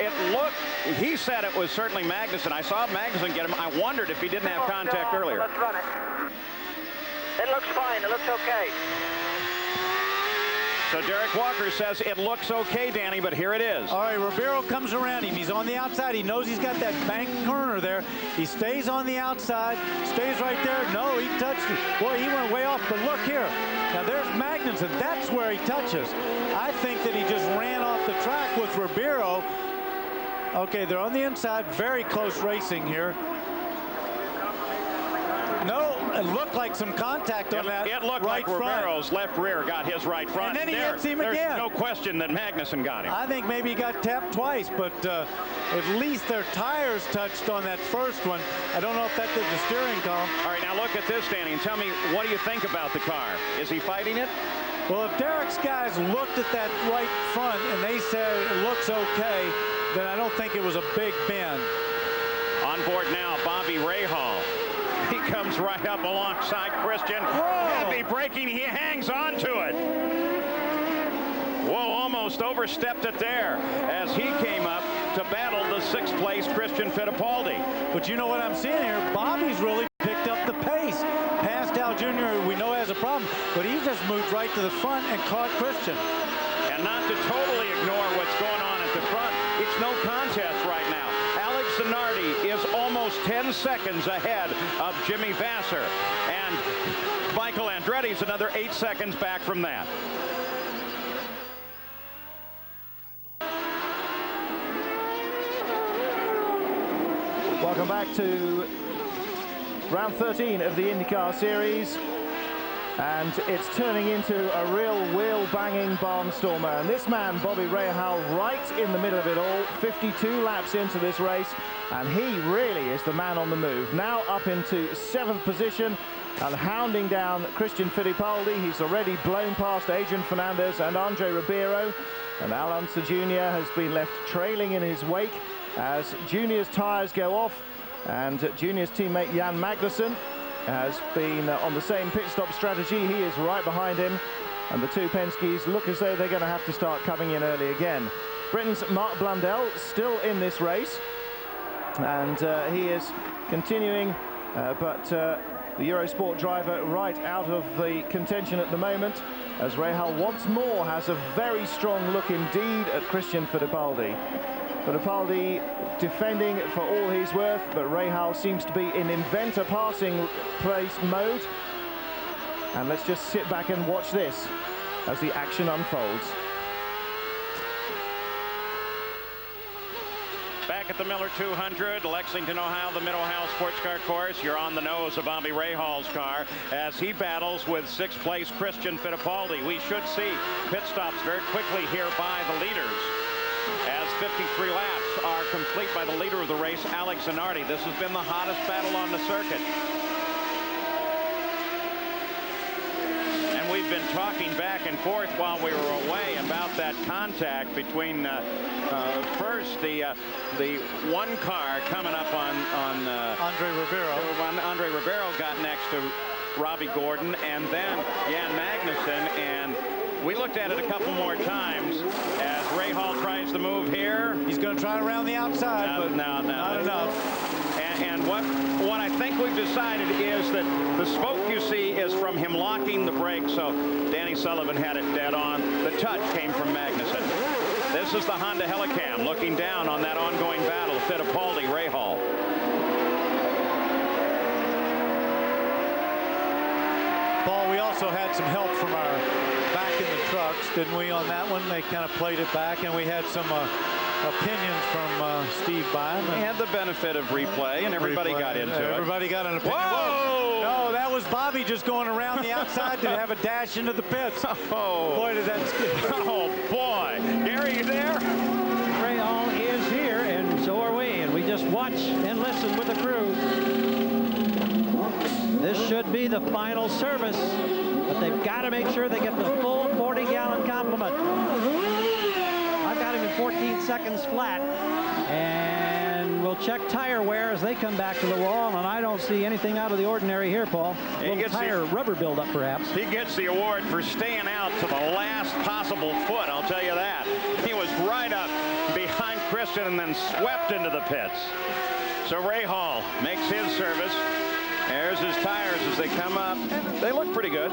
Speaker 3: It looked, he said it was certainly Magnussen. I saw Magnussen get him. I wondered if he didn't have contact earlier.
Speaker 11: Let's run it. It looks fine. It looks okay.
Speaker 3: So Derek Walker says it looks okay, Danny, but here it is.
Speaker 4: All right, Ribeiro comes around him. He's on the outside. He knows he's got that bank corner there. He stays on the outside, stays right there. No, he touched it. Boy, he went way off, but look here. Now there's Magnussen. That's where he touches. I think that he just ran off the track with Ribeiro. Okay, they're on the inside. Very close racing here. No, it looked like some contact on that.
Speaker 3: It looked
Speaker 4: right
Speaker 3: like Ribeiro's left rear got his right front.
Speaker 4: And then he hits him again.
Speaker 3: There's no question that Magnussen got him.
Speaker 4: I think maybe he got tapped twice, but at least their tires touched on that first one. I don't know if that did the steering column.
Speaker 3: All right, now look at this, Danny, and tell me, what do you think about the car? Is he fighting it?
Speaker 4: Well, if Derek's guys looked at that right front and they said it looks okay, then I don't think it was a big bend.
Speaker 3: On board now, Bobby Rahal. He comes right up alongside Christian. Heavy braking, he hangs on to it. Whoa, almost overstepped it there as he came up to battle the 6th place Christian Fittipaldi.
Speaker 4: But you know what I'm seeing here? Bobby's really picked up the pace. Past Al Jr., we know has a problem, but he just moved right to the front and caught Christian.
Speaker 3: And not to totally ignore what's going on at the front, it's no contest right now. Alex Zanardi is almost almost 10 seconds ahead of Jimmy Vasser. And Michael Andretti's another 8 seconds back from that.
Speaker 1: Welcome back to round 13 of the IndyCar Series. And it's turning into a real wheel-banging barnstormer. And this man, Bobby Rahal, right in the middle of it all, 52 laps into this race, and he really is the man on the move. Now up into 7th position and hounding down Christian Fittipaldi. He's already blown past Adrian Fernandez and Andre Ribeiro. And Al Unser Jr. has been left trailing in his wake as Junior's tyres go off. And Junior's teammate Jan Magnussen has been on the same pit stop strategy. He is right behind him, and the two Penske's look as though they're going to have to start coming in early again. Britain's Mark Blundell still in this race, and he is continuing, but the Eurosport driver right out of the contention at the moment, as Rahal once more has a very strong look indeed at Christian Fittipaldi. Fittipaldi defending for all he's worth, but Rahal seems to be in inventor passing place mode. And let's just sit back and watch this as the action unfolds.
Speaker 3: Back at the Miller 200, Lexington, Ohio, the Mid-Ohio Sports Car Course. You're on the nose of Bobby Rahal's car as he battles with 6th place Christian Fittipaldi. We should see pit stops very quickly here by the leaders, as 53 laps are complete by the leader of the race, Alex Zanardi. This has been the hottest battle on the circuit. And we've been talking back and forth while we were away about that contact between first the one car coming up on
Speaker 4: Andre Ribeiro.
Speaker 3: When Andre Ribeiro got next to Robbie Gordon, and then Jan Magnussen, and we looked at it a couple more times as Rahal tries to move here.
Speaker 4: He's going to try around the outside, but not enough.
Speaker 3: And what I think we've decided is that the smoke you see is from him locking the brake, so Danny Sullivan had it dead on. The touch came from Magnussen. This is the Honda Helicam looking down on that ongoing battle, Fittipaldi, Rahal.
Speaker 4: Paul, we also had some help from our back in the trucks, didn't we, on that one? They kind of played it back, and we had some opinions from Steve Bynum.
Speaker 3: We had the benefit of replay, and everybody got into it.
Speaker 4: Everybody got an opinion.
Speaker 3: Whoa!
Speaker 4: No, that was Bobby just going around the outside to have a dash into the pits.
Speaker 3: Oh,
Speaker 4: boy, did that scare.
Speaker 3: Oh, boy. Gary, you there?
Speaker 5: Rahal is here, and so are we, and we just watch and listen with the crew. This should be the final service, but they've got to make sure they get the full 40-gallon complement. I've got him in 14 seconds flat, and we'll check tire wear as they come back to the wall, and I don't see anything out of the ordinary here, Paul. A little tire rubber buildup, perhaps.
Speaker 3: He gets the award for staying out to the last possible foot, I'll tell you that. He was right up behind Christian and then swept into the pits. So Rahal makes his service. There's his tires as they come up. They look pretty good.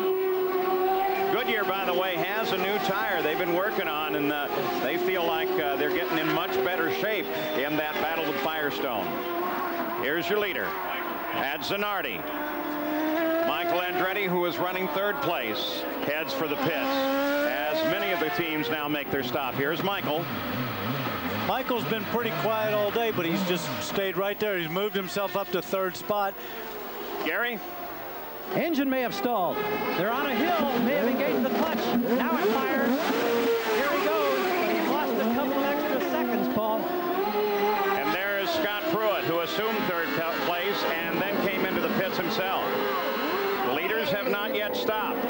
Speaker 3: Goodyear, by the way, has a new tire they've been working on, and they feel like they're getting in much better shape in that battle with Firestone. Here's your leader at Zanardi. Michael Andretti, who is running 3rd place, heads for the pits as many of the teams now make their stop. Here's Michael.
Speaker 4: Michael's been pretty quiet all day, but he's just stayed right there. He's moved himself up to 3rd spot.
Speaker 3: Gary?
Speaker 5: Engine may have stalled. They're on a hill, may have engaged the clutch. Now it fires. Here he goes. He's lost a couple of extra seconds, Paul.
Speaker 3: And there is Scott Pruitt, who assumed 3rd place and then came into the pits himself. The leaders have not yet stopped.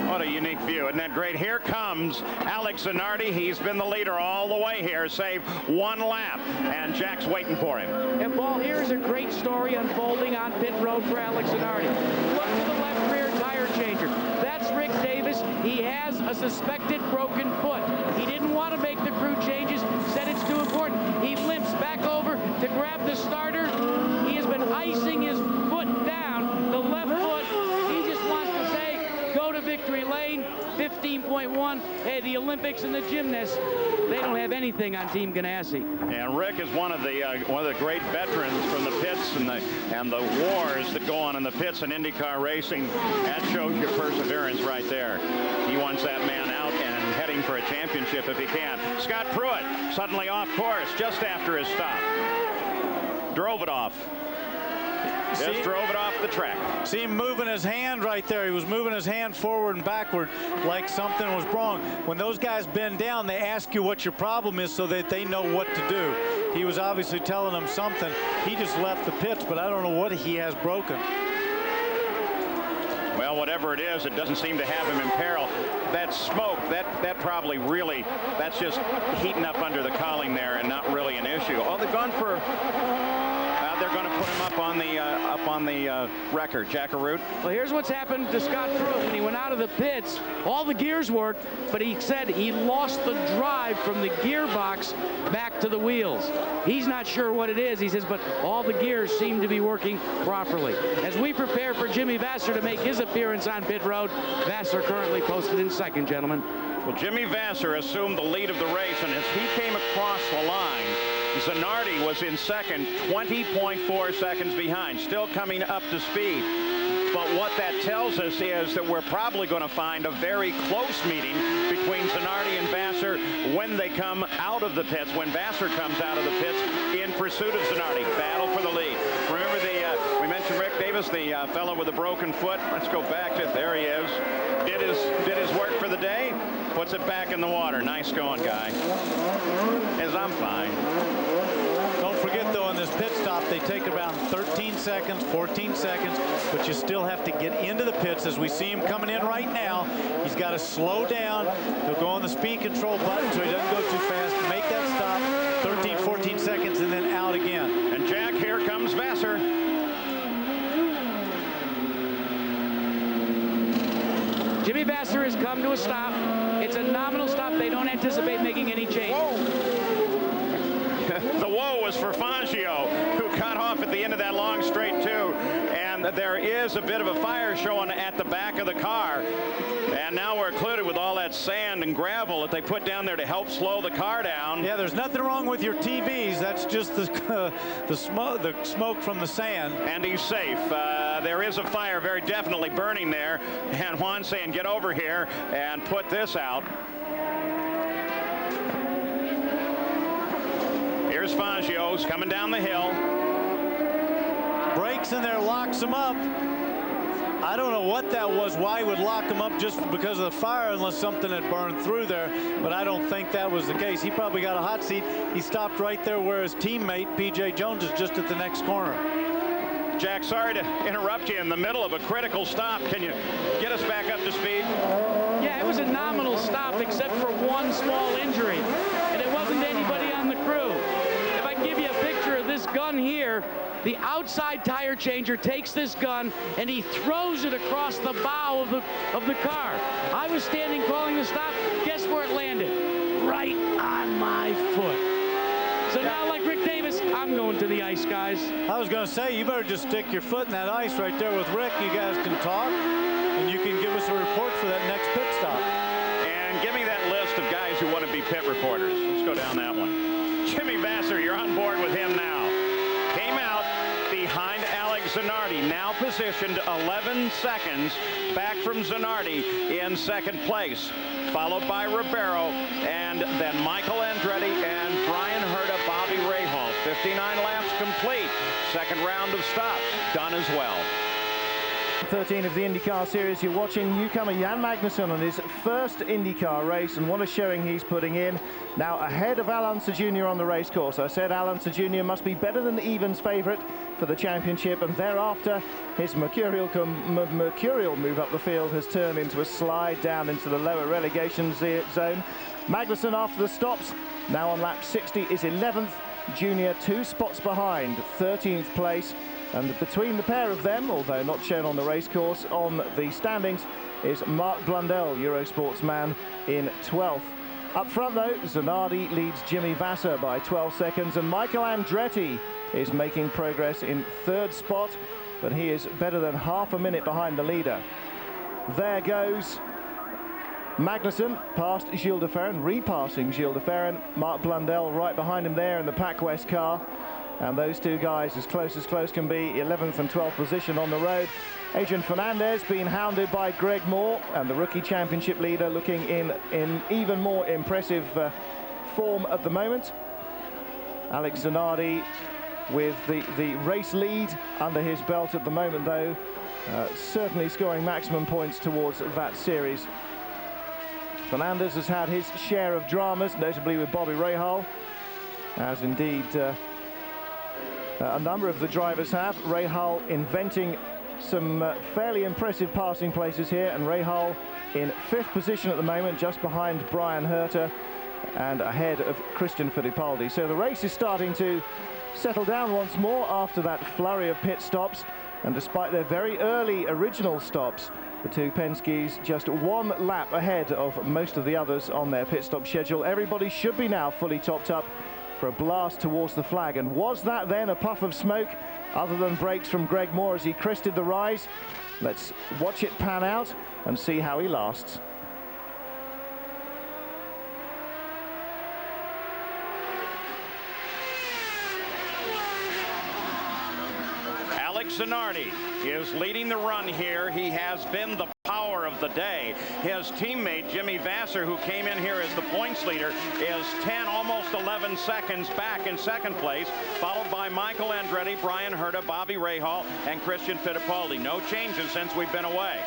Speaker 3: What a unique view. Isn't that great? Here comes Alex Zanardi. He's been the leader all the way here, save 1 lap, and Jack's waiting for him.
Speaker 6: And, Paul, here's a great story unfolding on pit road for Alex Zanardi. Look to the left rear tire changer. That's Rick Davis. He has a suspected broken foot. He didn't want to make the crew changes, said it's too important. He limps back over to grab the starter. He has been icing his foot down, the left foot. He just wants to say, go to to victory lane, 15.1. Hey, the Olympics and the gymnasts, they don't have anything on Team Ganassi.
Speaker 3: And Rick is one of the great veterans from the pits and the wars that go on in the pits in IndyCar racing. That shows your perseverance right there. He wants that man out and heading for a championship if he can. Scott Pruitt suddenly off course just after his stop. Drove it off. Just drove it off the track.
Speaker 4: See him moving his hand right there. He was moving his hand forward and backward like something was wrong. When those guys bend down, they ask you what your problem is so that they know what to do. He was obviously telling them something. He just left the pits, but I don't know what he has broken.
Speaker 3: Well, whatever it is, it doesn't seem to have him in peril. That smoke, that probably really, that's just heating up under the cowling there and not really an issue. Oh, they've gone for... they're going to put him up on the record. Jack Arute.
Speaker 6: Well, here's what's happened to Scott Pruitt. When he went out of the pits, all the gears worked, but he said he lost the drive from the gearbox back to the wheels. He's not sure what it is. He says, but all the gears seem to be working properly. As we prepare for Jimmy Vasser to make his appearance on pit road, Vasser currently posted in second, gentlemen.
Speaker 3: Well, Jimmy Vasser assumed the lead of the race, and as he came across the line, Zanardi was in second, 20.4 seconds behind, still coming up to speed. But what that tells us is that we're probably going to find a very close meeting between Zanardi and Vasser when they come out of the pits, when Vasser comes out of the pits in pursuit of Zanardi. Battle for the lead. Remember we mentioned Rick Davis, the fellow with a broken foot. Let's go back to, there he is. Did his work for the day, puts it back in the water. Nice going, guy. As I'm fine.
Speaker 4: Don't forget, though, in this pit stop, they take around 13 seconds, 14 seconds, but you still have to get into the pits. As we see him coming in right now, he's got to slow down. He'll go on the speed control button so he doesn't go too fast. Make that stop, 13, 14 seconds, and then out again.
Speaker 3: And Jack, here comes Vasser.
Speaker 6: Jimmy Vasser has come to a stop. It's a nominal stop. They don't anticipate making any change.
Speaker 3: The whoa was for Fangio, who cut off at the end of that long straight too. And there is a bit of a fire showing at the back of the car. And now we're included with all that sand and gravel that they put down there to help slow the car down.
Speaker 4: Yeah, there's nothing wrong with your TVs. That's just the smoke from the sand.
Speaker 3: And he's safe. There is a fire very definitely burning there. And Juan saying, get over here and put this out. Here's Fangio's coming down the hill.
Speaker 4: Brakes in there, locks him up. I don't know what that was, why he would lock him up just because of the fire, unless something had burned through there, but I don't think that was the case. He probably got a hot seat. He stopped right there where his teammate, P.J. Jones, is just at the next corner.
Speaker 3: Jack, sorry to interrupt you in the middle of a critical stop. Can you get us back up to speed?
Speaker 6: Yeah, it was a nominal stop except for one small injury, and it wasn't anybody on the crew. If I can give you a picture of this gun here, the outside tire changer takes this gun and he throws it across the bow of the car. I was standing calling the stop. Guess where it landed? Right on my foot. So now, like Rick Davis, I'm going to the ice, guys.
Speaker 4: I was going to say, you better just stick your foot in that ice right there with Rick. You guys can talk, and you can give us a report for that next pit stop.
Speaker 3: And give me that list of guys who want to be pit reporters. Let's go down that one. Jimmy Vasser, you're on board with him now. Came out behind Alex Zanardi, now positioned 11 seconds back from Zanardi in second place, followed by Ribeiro, and then Michael Andretti and Brian Herta, Bobby Rahal. 59 laps complete. Second round of stops done as well.
Speaker 1: 13 of the IndyCar series. You're watching newcomer Jan Magnussen on his first IndyCar race, and what a showing he's putting in. Now ahead of Al Unser Jr. on the race course. I said Al Unser Jr. must be better than Evans' favourite for the championship, and thereafter his mercurial move up the field has turned into a slide down into the lower relegation zone. Magnussen, after the stops, now on lap 60, is 11th. Junior 2 spots behind, 13th place. And between the pair of them, although not shown on the race course on the standings, is Mark Blundell, Eurosport's man, in 12th. Up front, though, Zanardi leads Jimmy Vasser by 12 seconds, and Michael Andretti is making progress in third spot, but he is better than half a minute behind the leader. There goes Magnussen past Gilles de Ferran, repassing Gilles de Ferran. Mark Blundell right behind him there in the Pac West car. And those two guys as close can be, 11th and 12th position on the road. Adrian Fernandez being hounded by Greg Moore, and the rookie championship leader looking in even more impressive form at the moment. Alex Zanardi with the race lead under his belt at the moment, though, certainly scoring maximum points towards that series. Fernandez has had his share of dramas, notably with Bobby Rahal, as indeed a number of the drivers have. Rahal inventing some fairly impressive passing places here, and Rahal in 5th position at the moment, just behind Brian Herter and ahead of Christian Fittipaldi. So the race is starting to settle down once more after that flurry of pit stops, and despite their very early original stops, the two Penske's just 1 lap ahead of most of the others on their pit stop schedule. Everybody should be now fully topped up for a blast towards the flag. And was that then a puff of smoke other than brakes from Greg Moore as he crested the rise? Let's watch it pan out and see how he lasts.
Speaker 3: Alex Zanardi is leading the run here. He has been the power of the day. His teammate Jimmy Vasser, who came in here as the points leader, is 10, almost 11 seconds back in 2nd place, followed by Michael Andretti, Brian Herta, Bobby Rahal, and Christian Fittipaldi. No changes since we've been away.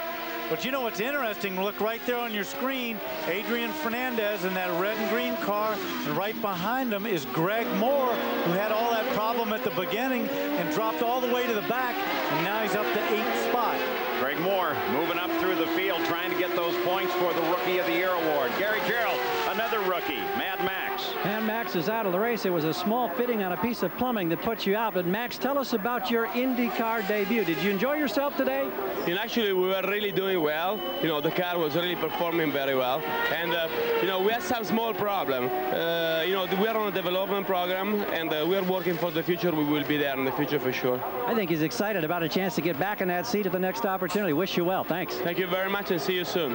Speaker 4: But you know what's interesting? Look right there on your screen. Adrian Fernandez in that red and green car, and right behind him is Greg Moore, who had all that problem at the beginning and dropped all the way to the back, and now he's up to 8th spot.
Speaker 3: Greg Moore moving up through the field, trying to get those points for the Rookie of the Year award. Gary Gerald, another rookie. Mad Max.
Speaker 5: And Max is out of the race. It was a small fitting on a piece of plumbing that puts you out. But Max, tell us about your IndyCar debut. Did you enjoy yourself today?
Speaker 12: And actually, we were really doing well. You know, the car was really performing very well. And, you know, we had some small problem. You know, we are on a development program, and we are working for the future. We will be there in the future for sure.
Speaker 5: I think he's excited about a chance to get back in that seat at the next opportunity. Wish you well. Thanks.
Speaker 12: Thank you very much, and see you soon.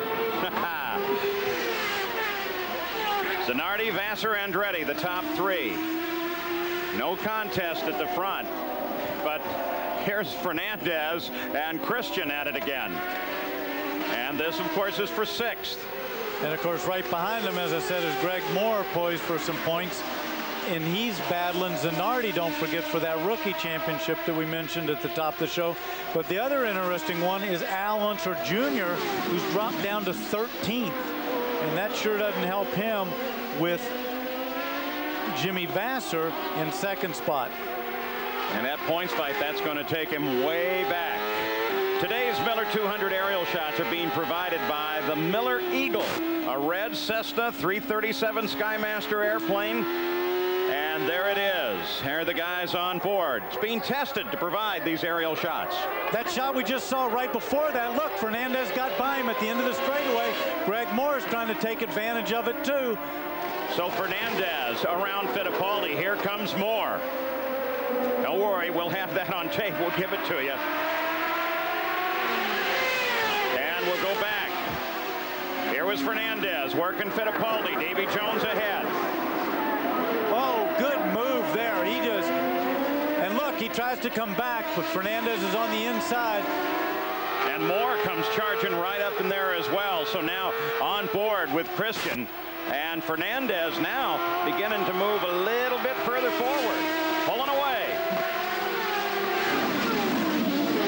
Speaker 3: Zanardi, Vasser, Andretti, the top 3. No contest at the front, but here's Fernandez and Christian at it again. And this, of course, is for 6th.
Speaker 4: And, of course, right behind him, as I said, is Greg Moore, poised for some points. And he's battling Zanardi, don't forget, for that rookie championship that we mentioned at the top of the show. But the other interesting one is Al Unser Jr., who's dropped down to 13th. And that sure doesn't help him with Jimmy Vasser in 2nd spot.
Speaker 3: And that points fight, that's going to take him way back. Today's Miller 200 aerial shots are being provided by the Miller Eagle, a red Cessna 337 Skymaster airplane. And there it is. Here are the guys on board. It's being tested to provide these aerial shots.
Speaker 4: That shot we just saw right before that, look, Fernandez got by him at the end of the straightaway. Greg Moore is trying to take advantage of it too.
Speaker 3: So Fernandez around Fittipaldi. Here comes Moore. Don't worry, we'll have that on tape. We'll give it to you. And we'll go back. Here was Fernandez working Fittipaldi. Davy Jones ahead.
Speaker 4: Oh, good move there. He just, and look, he tries to come back, but Fernandez is on the inside.
Speaker 3: And Moore comes charging right up in there as well. So now on board with Christian. And Fernandez now beginning to move a little bit further forward. Pulling away.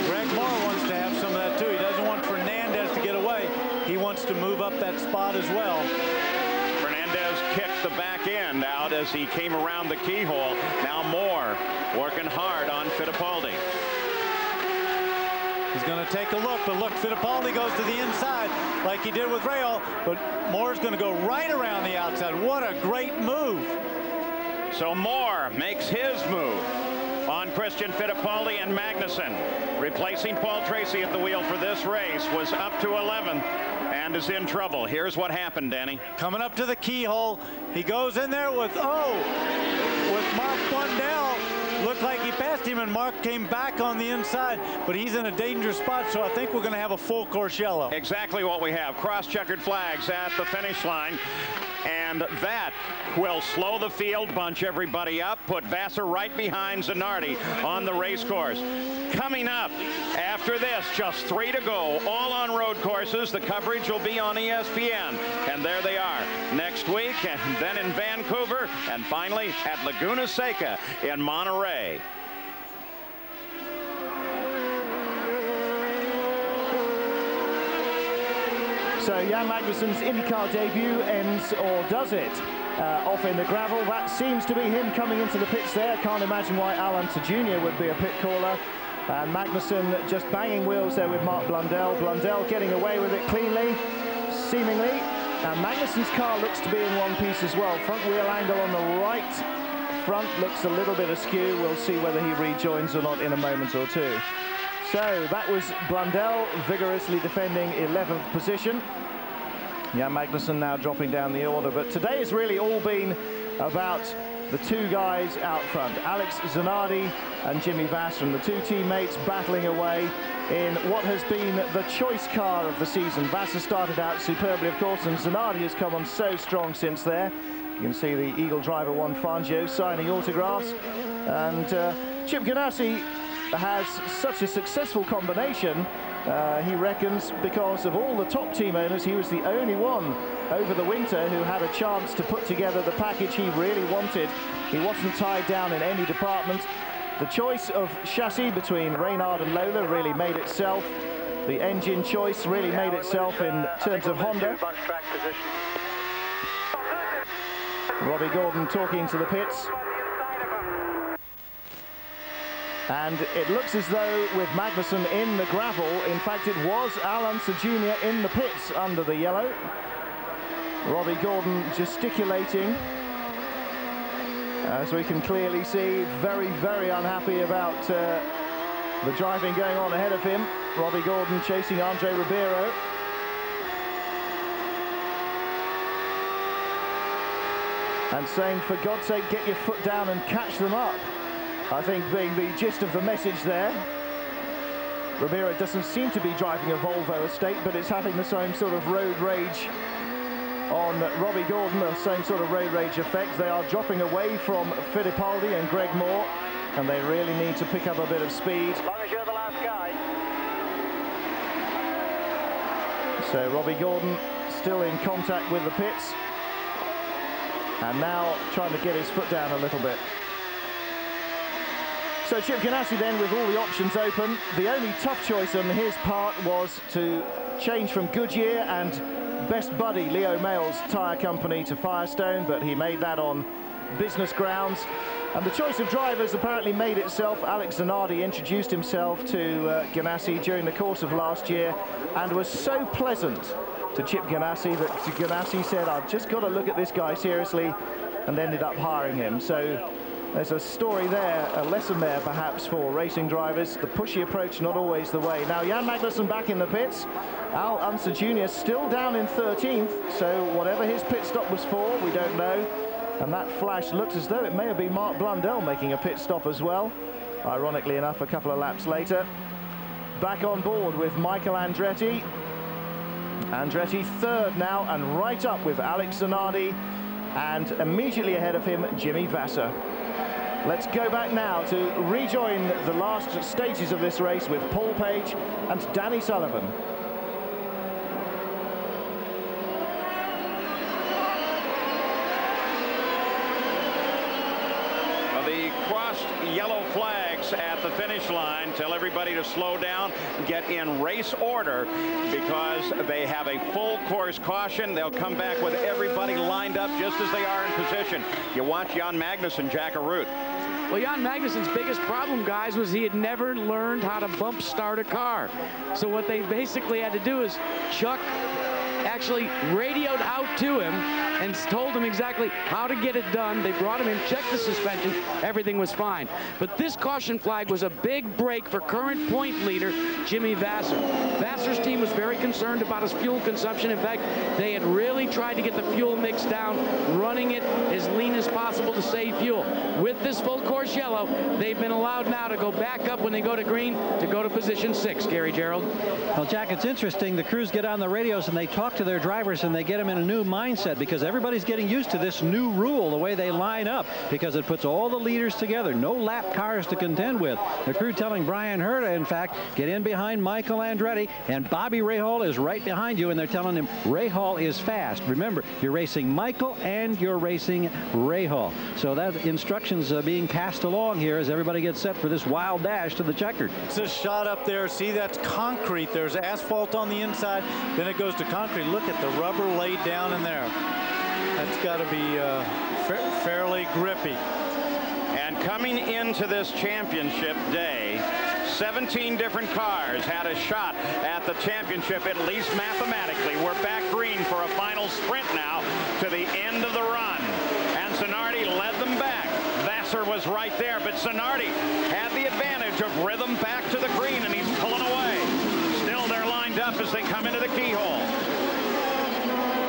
Speaker 4: Greg Moore wants to have some of that too. He doesn't want Fernandez to get away. He wants to move up that spot as well.
Speaker 3: Fernandez kicked the back end out as he came around the keyhole. Now Moore working hard on Fittipaldi.
Speaker 4: He's going to take a look, but look, Fittipaldi goes to the inside like he did with Rahal, but Moore's going to go right around the outside. What a great move.
Speaker 3: So Moore makes his move on Christian Fittipaldi, and Magnussen, replacing Paul Tracy at the wheel for this race, was up to 11th and is in trouble. Here's what happened, Danny.
Speaker 4: Coming up to the keyhole, he goes in there with Mark Blundell, Looked like he passed him, and Mark came back on the inside, but he's in a dangerous spot, so I think we're going to have a full course yellow.
Speaker 3: Exactly what we have. Cross-checkered flags at the finish line. And that will slow the field, bunch everybody up, put Vassar right behind Zanardi on the race course. Coming up after this, just 3 to go, all on road courses. The coverage will be on ESPN. And there they are next week, and then in Vancouver, and finally at Laguna Seca in Monterey.
Speaker 1: So Jan Magnussen's IndyCar debut ends, or does it, off in the gravel. That seems to be him coming into the pits there. Can't imagine why Al Unser Jr. would be a pit caller. And Magnussen just banging wheels there with Mark Blundell. Blundell getting away with it cleanly, seemingly. And Magnussen's car looks to be in one piece as well. Front wheel angle on the right front looks a little bit askew. We'll see whether he rejoins or not in a moment or two. So that was Blundell vigorously defending 11th position. Jan Magnussen now dropping down the order. But today has really all been about the two guys out front, Alex Zanardi and Jimmy Vassar, and the two teammates battling away in what has been the choice car of the season. Vassar started out superbly, of course, and Zanardi has come on so strong since there. You can see the Eagle driver Juan Fangio signing autographs. And Chip Ganassi has such a successful combination, he reckons, because of all the top team owners, he was the only one over the winter who had a chance to put together the package he really wanted. He wasn't tied down in any department. The choice of chassis between Reynard and Lola really made itself. The engine choice really made itself in terms of Honda. Robbie Gordon talking to the pits. And it looks as though with Magnussen in the gravel, in fact it was Al Unser Jr. in the pits under the yellow. Robbie Gordon gesticulating, as we can clearly see, very, very unhappy about the driving going on ahead of him. Robbie Gordon chasing Andre Ribeiro. And saying, for God's sake, get your foot down and catch them up. I think being the gist of the message there. Ribeiro doesn't seem to be driving a Volvo estate, but it's having the same sort of road rage on Robbie Gordon, the same sort of road rage effect. They are dropping away from Fittipaldi and Greg Moore, and they really need to pick up a bit of speed.
Speaker 11: As long as you're the last guy.
Speaker 1: So Robbie Gordon still in contact with the pits, and now trying to get his foot down a little bit. So Chip Ganassi then, with all the options open, the only tough choice on his part was to change from Goodyear and best buddy Leo Mayall's tyre company to Firestone, but he made that on business grounds. And the choice of drivers apparently made itself. Alex Zanardi introduced himself to Ganassi during the course of last year and was so pleasant to Chip Ganassi that Ganassi said, I've just got to look at this guy seriously, and ended up hiring him. So there's a story there, a lesson there perhaps for racing drivers. The pushy approach not always the way. Now Jan Magnussen back in the pits. Al Unser Jr. still down in 13th, so whatever his pit stop was for, we don't know. And that flash looks as though it may have been Mark Blundell making a pit stop as well. Ironically enough, a couple of laps later. Back on board with Michael Andretti. Andretti third now, and right up with Alex Zanardi, and immediately ahead of him, Jimmy Vassar. Let's go back now to rejoin the last stages of this race with Paul Page and Danny Sullivan.
Speaker 3: The crossed yellow flags at the finish line tell everybody to slow down, get in race order, because they have a full course caution. They'll come back with everybody lined up just as they are in position. You watch Jan Magnussen, Jack Arute.
Speaker 6: Well, Jan Magnussen's biggest problem, guys, was he had never learned how to bump start a car. So what they basically had to do is chuck actually radioed out to him and told him exactly how to get it done. They brought him in, checked the suspension, everything was fine. But this caution flag was a big break for current point leader Jimmy Vasser. Vasser's team was very concerned about his fuel consumption. In fact, they had really tried to get the fuel mix down, running it as lean as possible to save fuel. With this full course yellow, they've been allowed now to go back up when they go to green to go to position 6, Gary Gerald.
Speaker 5: Well, Jack, it's interesting. The crews get on the radios and they talk to their drivers and they get them in a new mindset because everybody's getting used to this new rule, the way they line up, because it puts all the leaders together. No lap cars to contend with. The crew telling Brian Herta, in fact, get in behind Michael Andretti, and Bobby Rahal is right behind you, and they're telling him Rahal is fast. Remember, you're racing Michael and you're racing Rahal. So that instruction's being passed along here as everybody gets set for this wild dash to the checkered.
Speaker 4: It's a shot up there. See, that's concrete. There's asphalt on the inside. Then it goes to concrete. Look at the rubber laid down in there. That's got to be fairly grippy.
Speaker 3: And coming into this championship day, 17 different cars had a shot at the championship, at least mathematically. We're back green for a final sprint now to the end of the run. And Zanardi led them back. Vasser was right there, but Zanardi had the advantage of rhythm back to the green, and he's pulling away. Still, they're lined up as they come into the keyhole.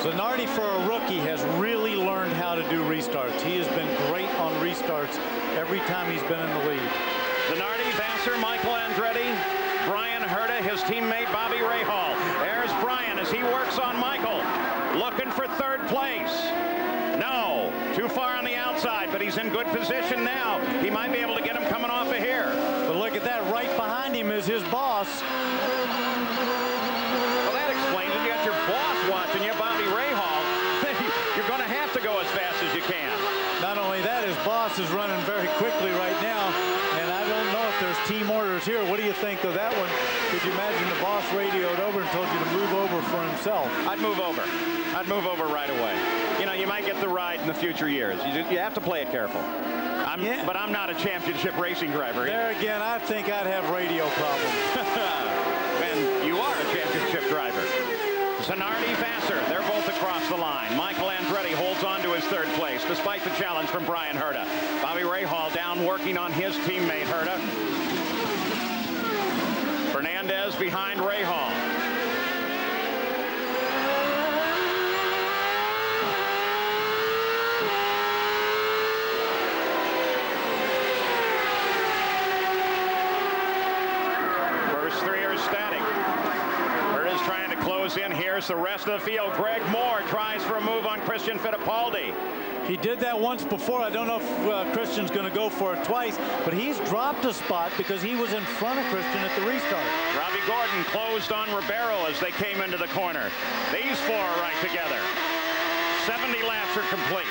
Speaker 4: Zanardi, for a rookie, has really learned how to do restarts. He has been great on restarts every time he's been in the lead.
Speaker 3: Zanardi, Vasser, Michael Andretti, Brian Herta, his teammate Bobby Rahal. There's Brian as he works on Michael, looking for third place. No, too far on the outside, but he's in good position now. He might be able to get him coming off of here.
Speaker 4: But look at that, right behind him is his boss.
Speaker 3: Well, that explains it. You got your boss watching you, Bobby Rahal. You're going to have to go as fast as you can.
Speaker 4: Not only that, his boss is running very quickly right now, and I don't know if there's team orders here. What do you think of that one? Could you imagine the boss radioed over and told you to move over for himself?
Speaker 3: I'd move over. I'd move over right away. You know, you might get the ride in the future years. You have to play it careful. But I'm not a championship racing driver.
Speaker 4: There again, I think I'd have radio problems.
Speaker 3: And you are a championship driver. Zanardi, Vasser, they're both across the line. Michael Andretti holds on to his third place despite the challenge from Brian Herta. Bobby Rahal down working on his teammate Herta. Fernandez behind Rahal. First three are static. Herta's trying to close in. Here's the rest of the field. Greg Moore tries for a move on Christian Fittipaldi.
Speaker 4: He did that once before. I don't know if Christian's going to go for it twice, but he's dropped a spot because he was in front of Christian at the restart.
Speaker 3: Robbie Gordon closed on Ribeiro as they came into the corner. These four are right together. 70 laps are complete.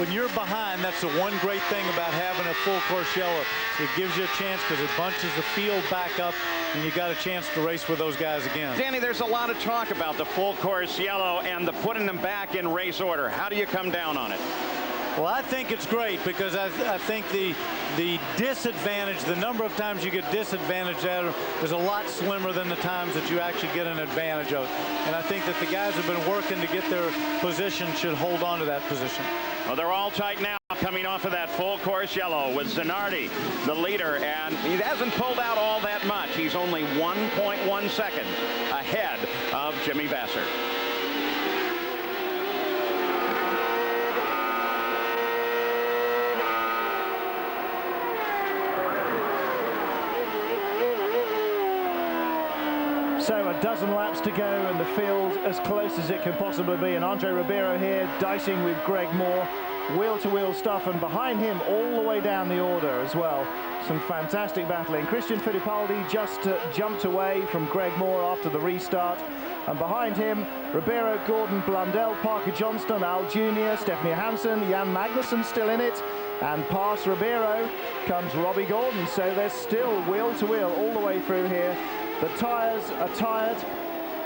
Speaker 4: When you're behind, that's the one great thing about having a full course yellow. It gives you a chance because it bunches the field back up, and you got a chance to race with those guys again.
Speaker 3: Danny, there's a lot of talk about the full course yellow and the putting them back in race order. How do you come down on it?
Speaker 4: Well, I think it's great because I think the disadvantage, the number of times you get disadvantaged at it is a lot slimmer than the times that you actually get an advantage of. And I think that the guys who have been working to get their position should hold on to that position.
Speaker 3: Well, they're all tight now coming off of that full course yellow with Zanardi, the leader, and he hasn't pulled out all that much. He's only 1.1 seconds ahead of Jimmy Vasser.
Speaker 1: So a dozen laps to go and the field as close as it can possibly be. And Andre Ribeiro here dicing with Greg Moore. Wheel-to-wheel stuff, and behind him all the way down the order as well. Some fantastic battling. Christian Fittipaldi just jumped away from Greg Moore after the restart. And behind him, Ribeiro, Gordon, Blundell, Parker Johnston, Al Jr., Stephanie Hansen, Jan Magnussen still in it. And past Ribeiro comes Robbie Gordon. So there's still wheel-to-wheel all the way through here. The tyres are tired,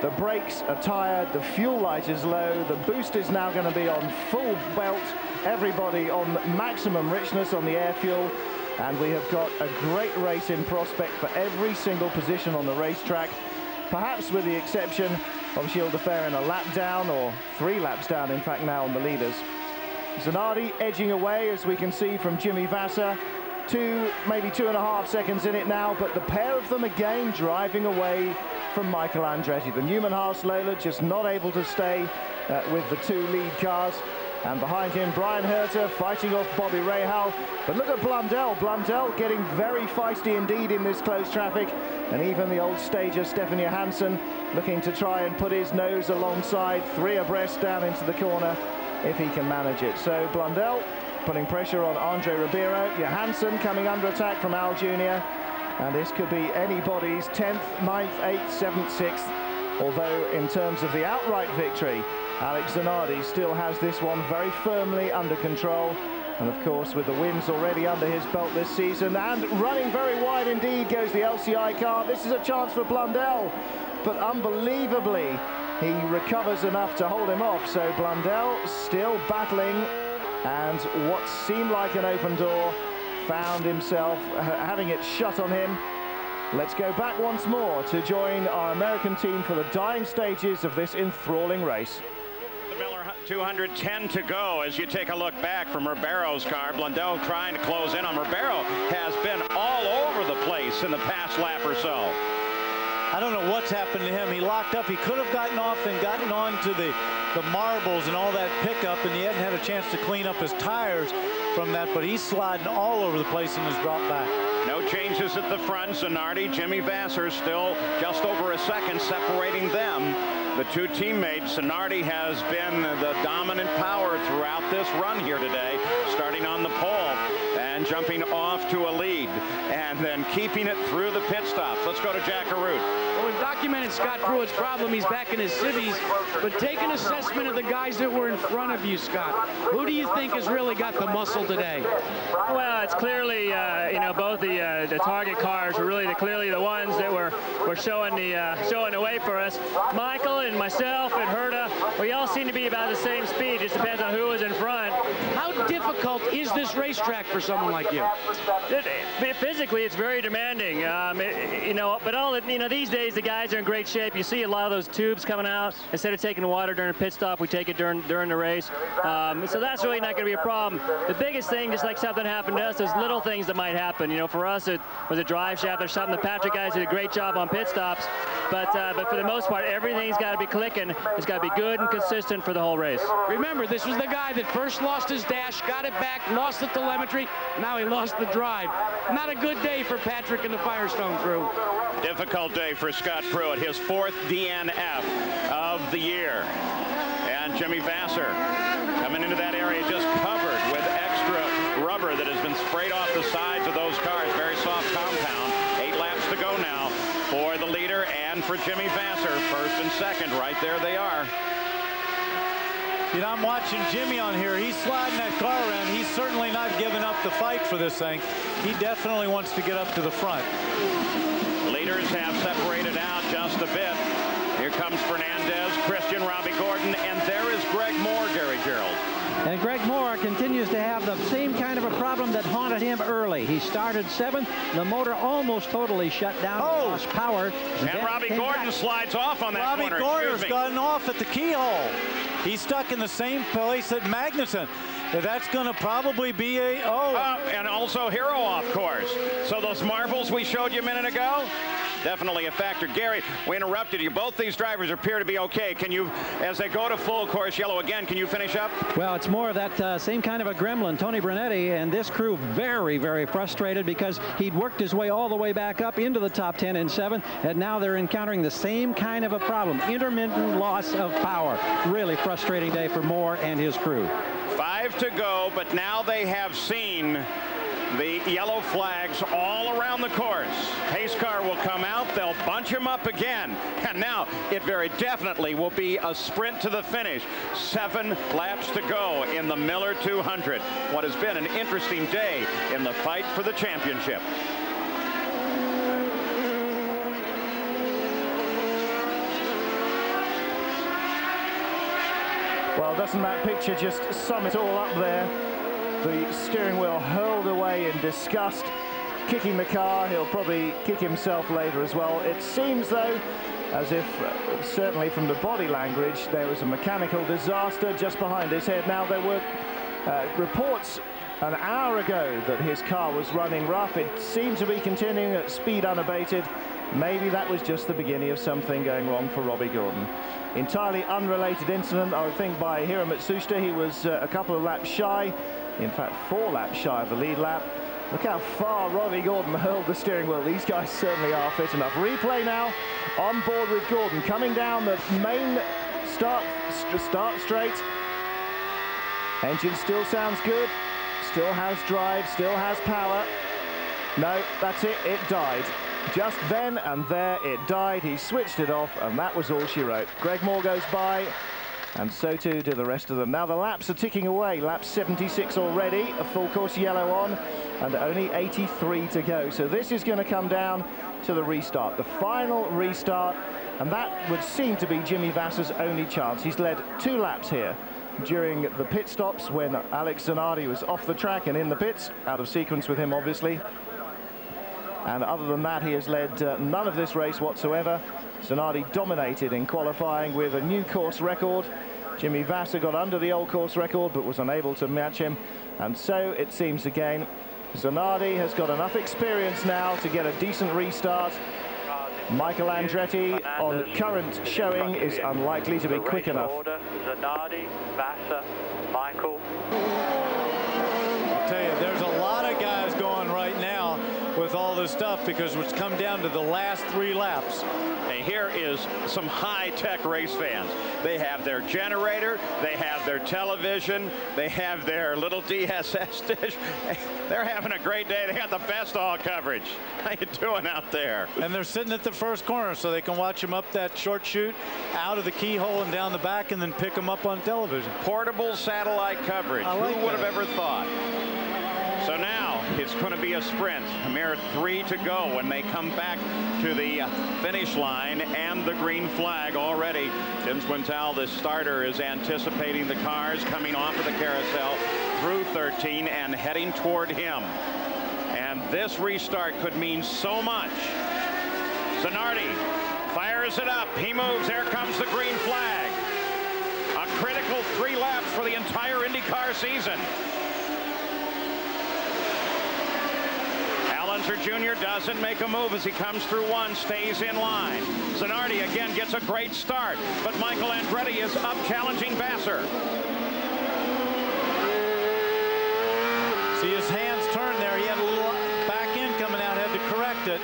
Speaker 1: the brakes are tired, the fuel light is low, the boost is now going to be on full belt, everybody on maximum richness on the air fuel. and we have got a great race in prospect for every single position on the racetrack, perhaps with the exception of Gilles de Ferran a lap down, or 3 laps down in fact now on the leaders. Zanardi edging away, as we can see from Jimmy Vasser, maybe 2.5 seconds in it now, but the pair of them again driving away from Michael Andretti. The Newman Haas Lola just not able to stay with the 2 lead cars. And behind him, Brian Herter fighting off Bobby Rahal. But look at Blundell. Blundell getting very feisty indeed in this close traffic. And even the old stager, Stefan Johansson, looking to try and put his nose alongside, 3 abreast down into the corner, if he can manage it. So Blundell putting pressure on Andre Ribeiro. Johansson coming under attack from Al Jr. And this could be anybody's 10th, 9th, 8th, 7th, 6th. Although in terms of the outright victory, Alex Zanardi still has this one very firmly under control. And of course, with the wins already under his belt this season, and running very wide indeed goes the LCI car. This is a chance for Blundell, but unbelievably, he recovers enough to hold him off. So Blundell still battling, and what seemed like an open door found himself having it shut on him. Let's go back once more to join our American team for the dying stages of this enthralling race.
Speaker 3: The Miller 210 to go as you take a look back from Ribeiro's car. Blundell trying to close in on Ribeiro, has been all over the place in the past lap or so.
Speaker 4: I don't know what's happened to him. He locked up. He could have gotten off and gotten on to the marbles and all that pickup, and he hadn't had a chance to clean up his tires from that, but he's sliding all over the place in his drop back.
Speaker 3: No changes at the front. Zanardi, Jimmy Vasser still just over a second separating them. The 2 teammates. Zanardi has been the dominant power throughout this run here today, starting on the pole and jumping off to a lead and then keeping it through the pit stops. Let's go to Jack Arute.
Speaker 6: Well, we've documented Scott Pruitt's problem. He's back in his civvies, but take an assessment of the guys that were in front of you, Scott. Who do you think has really got the muscle today?
Speaker 13: Well, it's clearly, both the target cars were really clearly the ones that were showing the way for us. Michael and myself and Herta, we all seem to be about the same speed. Just depends on who was in front.
Speaker 6: How difficult is this racetrack for someone like you?
Speaker 13: Physically, it's very demanding. But these days the guys are in great shape. You see a lot of those tubes coming out. Instead of taking the water during a pit stop, we take it during the race. So that's really not going to be a problem. The biggest thing, just like something happened to us, is little things that might happen. For us, it was a drive shaft or something. The Patrick guys did a great job on pit stops. But for the most part, everything's got to be clicking. It's got to be good and consistent for the whole race.
Speaker 6: Remember, this was the guy that first lost his dash, got it back, lost the telemetry. Now he lost the drive. Not a good day for Patrick and the Firestone crew.
Speaker 3: Difficult day for Scott Pruitt, his 4th DNF of the year. And Jimmy Vasser coming into that area just covered with extra rubber that has been sprayed off the sides of those cars. Very soft compound. 8 laps to go now for the leader and for Jimmy Vasser. 1st and 2nd, right there they are.
Speaker 4: I'm watching Jimmy on here. He's sliding that car around. He's certainly not giving up the fight for this thing. He definitely wants to get up to the front.
Speaker 3: Leaders have separated out just a bit. Here comes Fernandez, Christian, Robbie Gordon, and there is Greg Moore, Gary Gerald.
Speaker 5: And Greg Moore continues to have the same kind of a problem that haunted him early. He started 7th. The motor almost totally shut down. Lost power.
Speaker 3: And Robbie Gordon slides off on that corner.
Speaker 4: Robbie Gordon's gotten off at the keyhole. He's stuck in the same place that Magnussen. That's going to probably be
Speaker 3: and also Hero off course. So those marbles we showed you a minute ago, definitely a factor. Gary, we interrupted you. Both these drivers appear to be okay. Can you, as they go to full course yellow again, can you finish up?
Speaker 5: Well, it's more of that same kind of a gremlin. Tony Brunetti and this crew very, very frustrated because he'd worked his way all the way back up into the top 10 and 7th, and now they're encountering the same kind of a problem. Intermittent loss of power. Really frustrating day for Moore and his crew.
Speaker 3: 5 to go, but now they have seen the yellow flags all around the course. Pace car will come out. They'll bunch him up again. And now it very definitely will be a sprint to the finish. 7 laps to go in the Miller 200. What has been an interesting day in the fight for the championship.
Speaker 1: Well, doesn't that picture just sum it all up there? the steering wheel hurled away in disgust, kicking the car. He'll probably kick himself later as well. It seems, though, as if, certainly from the body language, there was a mechanical disaster just behind his head. Now, there were reports an hour ago that his car was running rough. It seemed to be continuing at speed unabated. Maybe that was just the beginning of something going wrong for Robbie Gordon. Entirely unrelated incident, I would think, by Hiro Matsushita. He was a couple of laps shy, in fact 4 laps shy of the lead lap. Look how far Robbie Gordon hurled the steering wheel. These guys certainly are fit enough. Replay now on board with Gordon, coming down the main start straight. Engine still sounds good, still has drive, still has power. No, that's it, it died. Just then and there it died. He switched it off, and that was all she wrote. Greg Moore goes by, and so too do the rest of them. Now the laps are ticking away. Lap 76 already, a full course yellow on, and only 83 to go. So this is going to come down to the restart, the final restart, and that would seem to be Jimmy Vasser's only chance. He's led 2 laps here during the pit stops when Alex Zanardi was off the track and in the pits, out of sequence with him, obviously. And other than that, he has led none of this race whatsoever. Zanardi dominated in qualifying with a new course record. Jimmy Vasser got under the old course record but was unable to match him. And so it seems again, Zanardi has got enough experience now to get a decent restart. Michael Andretti on current showing is unlikely to be quick enough.
Speaker 14: Zanardi, Vasser, Michael.
Speaker 4: I'll tell you, there's a lot of guys going right now with all this stuff because it's come down to the last 3 laps.
Speaker 3: And here is some high-tech race fans. They have their generator, they have their television, they have their little DSS dish. They're having a great day. They got the best all coverage. How you doing out there?
Speaker 4: And they're sitting at the first corner so they can watch them up that short chute, out of the keyhole and down the back, and then pick them up on television.
Speaker 3: Portable satellite coverage. Who would have ever thought? So now it's going to be a sprint. A mere 3 to go when they come back to the finish line and the green flag already. Tim Quintal, the starter, is anticipating the cars coming off of the carousel through 13 and heading toward him. And this restart could mean so much. Zanardi fires it up. He moves. There comes the green flag. A critical 3 laps for the entire IndyCar season. Alonso Jr. doesn't make a move as he comes through 1, stays in line. Zanardi again gets a great start, but Michael Andretti is up challenging Vasser.
Speaker 4: See his hands turn there. He had a little back end coming out, had to correct it.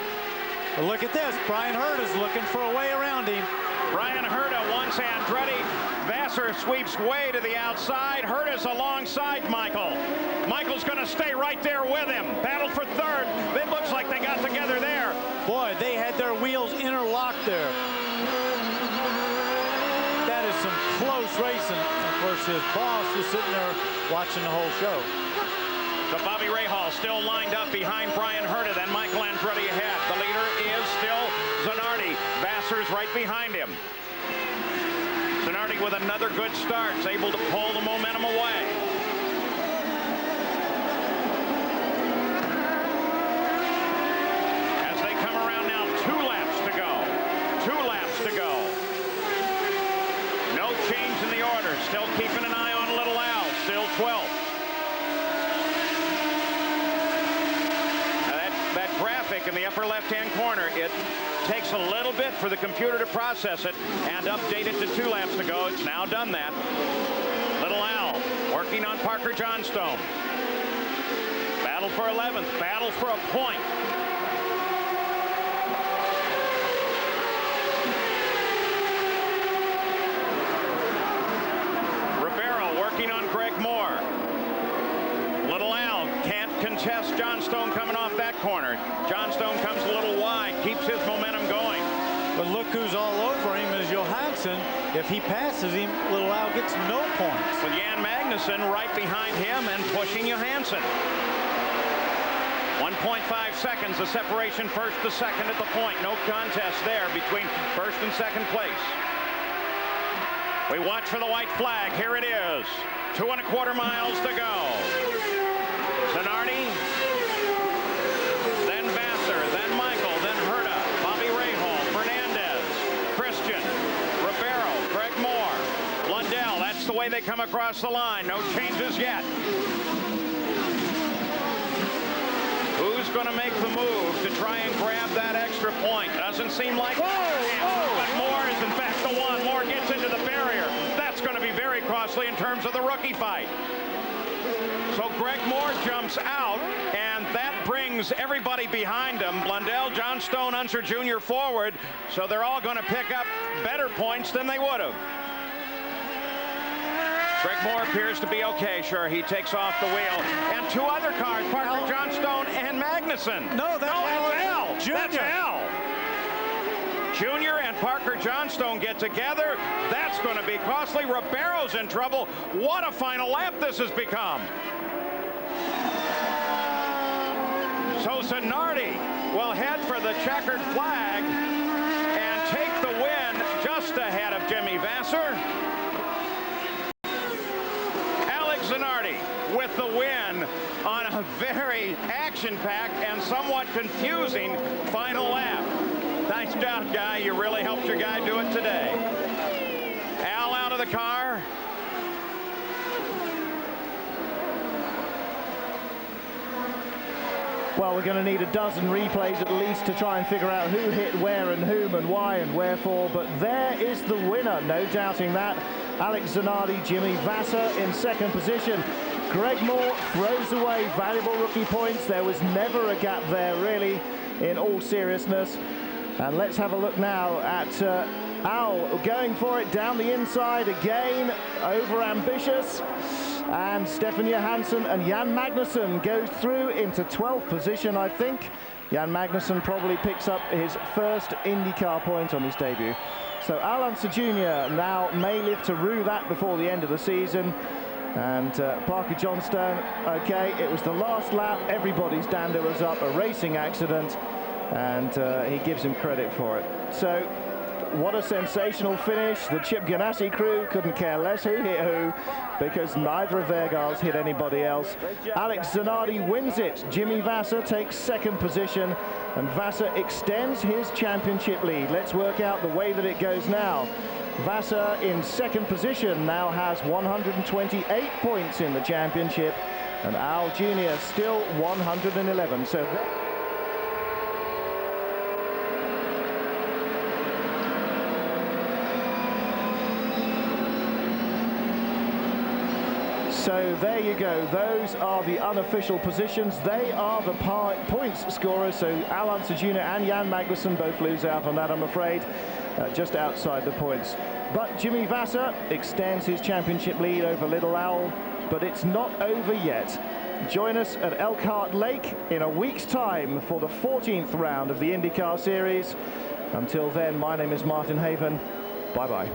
Speaker 4: But look at this. Brian Herta's looking for a way around him.
Speaker 3: Brian Herta wants Andretti. Vasser sweeps way to the outside. Herta's alongside Michael. Michael's going to stay right there with him. Battle for 3rd. It looks like they got together there.
Speaker 4: Boy, they had their wheels interlocked there. That is some close racing. Of course, his boss was sitting there watching the whole show.
Speaker 3: So Bobby Rahal still lined up behind Brian Herta, then Michael Andretti ahead. The leader is still Zanardi. Vasser's right behind him. Zanardi with another good start is able to pull the momentum away. As they come around now, 2 laps to go. 2 laps to go. No change in the order. Still keeping an eye on Little Al. Still 12th. That graphic in the upper left-hand corner, it takes a little bit for the computer to process it and update it to 2 laps to go. It's now done that. Little Al working on Parker Johnstone. Battle for 11th, battle for a point. Rivera working on Greg Moore. Little Al can't contest Johnstone coming off that corner. Johnstone comes a little wide, keeps his momentum going.
Speaker 4: But look who's all over him is Johansson. If he passes him, Little Al gets no points.
Speaker 3: With Jan Magnussen right behind him and pushing Johansson. 1.5 seconds, the separation first to second at the point. No contest there between first and second place. We watch for the white flag. Here it is. 2¼ miles to go. Zanardi, then Vassar, then Michael, then Herta, Bobby Rahal, Fernandez, Christian, Ribeiro, Greg Moore, Blundell. That's the way they come across the line. No changes yet. Who's going to make the move to try and grab that extra point? Doesn't seem like but Moore is in fact the one. Moore gets into the barrier. That's going to be very costly in terms of the rookie fight. So Greg Moore jumps out, and that brings everybody behind him. Blundell, Johnstone, Unser Jr. forward, so they're all going to pick up better points than they would have. Greg Moore appears to be okay. Sure, he takes off the wheel. And two other cars, Parker Johnstone and Magnuson.
Speaker 4: No, that's
Speaker 3: L.
Speaker 4: Junior.
Speaker 3: That's L. Junior and Parker Johnstone get together. That's going to be costly. Ribeiro's in trouble. What a final lap this has become. So Zanardi will head for the checkered flag and take the win just ahead of Jimmy Vassar. Zanardi with the win on a very action-packed and somewhat confusing final lap. Nice job, Guy. You really helped your guy do it today. Al out of the car.
Speaker 1: Well, we're going to need a dozen replays at least to try and figure out who hit where and whom and why and wherefore. But there is the winner, no doubting that. Alex Zanardi, Jimmy Vassar in second position. Greg Moore throws away valuable rookie points. There was never a gap there, really, in all seriousness. And let's have a look now at Al going for it down the inside again, over-ambitious. And Stefan Johansson and Jan Magnussen goes through into 12th position, I think. Jan Magnussen probably picks up his first IndyCar point on his debut. So Al Unser Jr. now may live to rue that before the end of the season. And Parker Johnstone, okay, it was the last lap. Everybody's dander was up, a racing accident, and he gives him credit for it. So what a sensational finish. The Chip Ganassi crew couldn't care less who hit who, because neither of their guys hit anybody else. Alex Zanardi wins it. Jimmy Vassar takes second position, and Vassar extends his championship lead. Let's work out the way that it goes now. Vassar in second position now has 128 points in the championship, and Al Jr. still 111. So there you go. Those are the unofficial positions. They are the points scorers. So Al Unser Jr. and Jan Magnussen both lose out on that, I'm afraid, just outside the points. But Jimmy Vassar extends his championship lead over Little Al, but it's not over yet. Join us at Elkhart Lake in a week's time for the 14th round of the IndyCar Series. Until then, my name is Martin Haven. Bye-bye.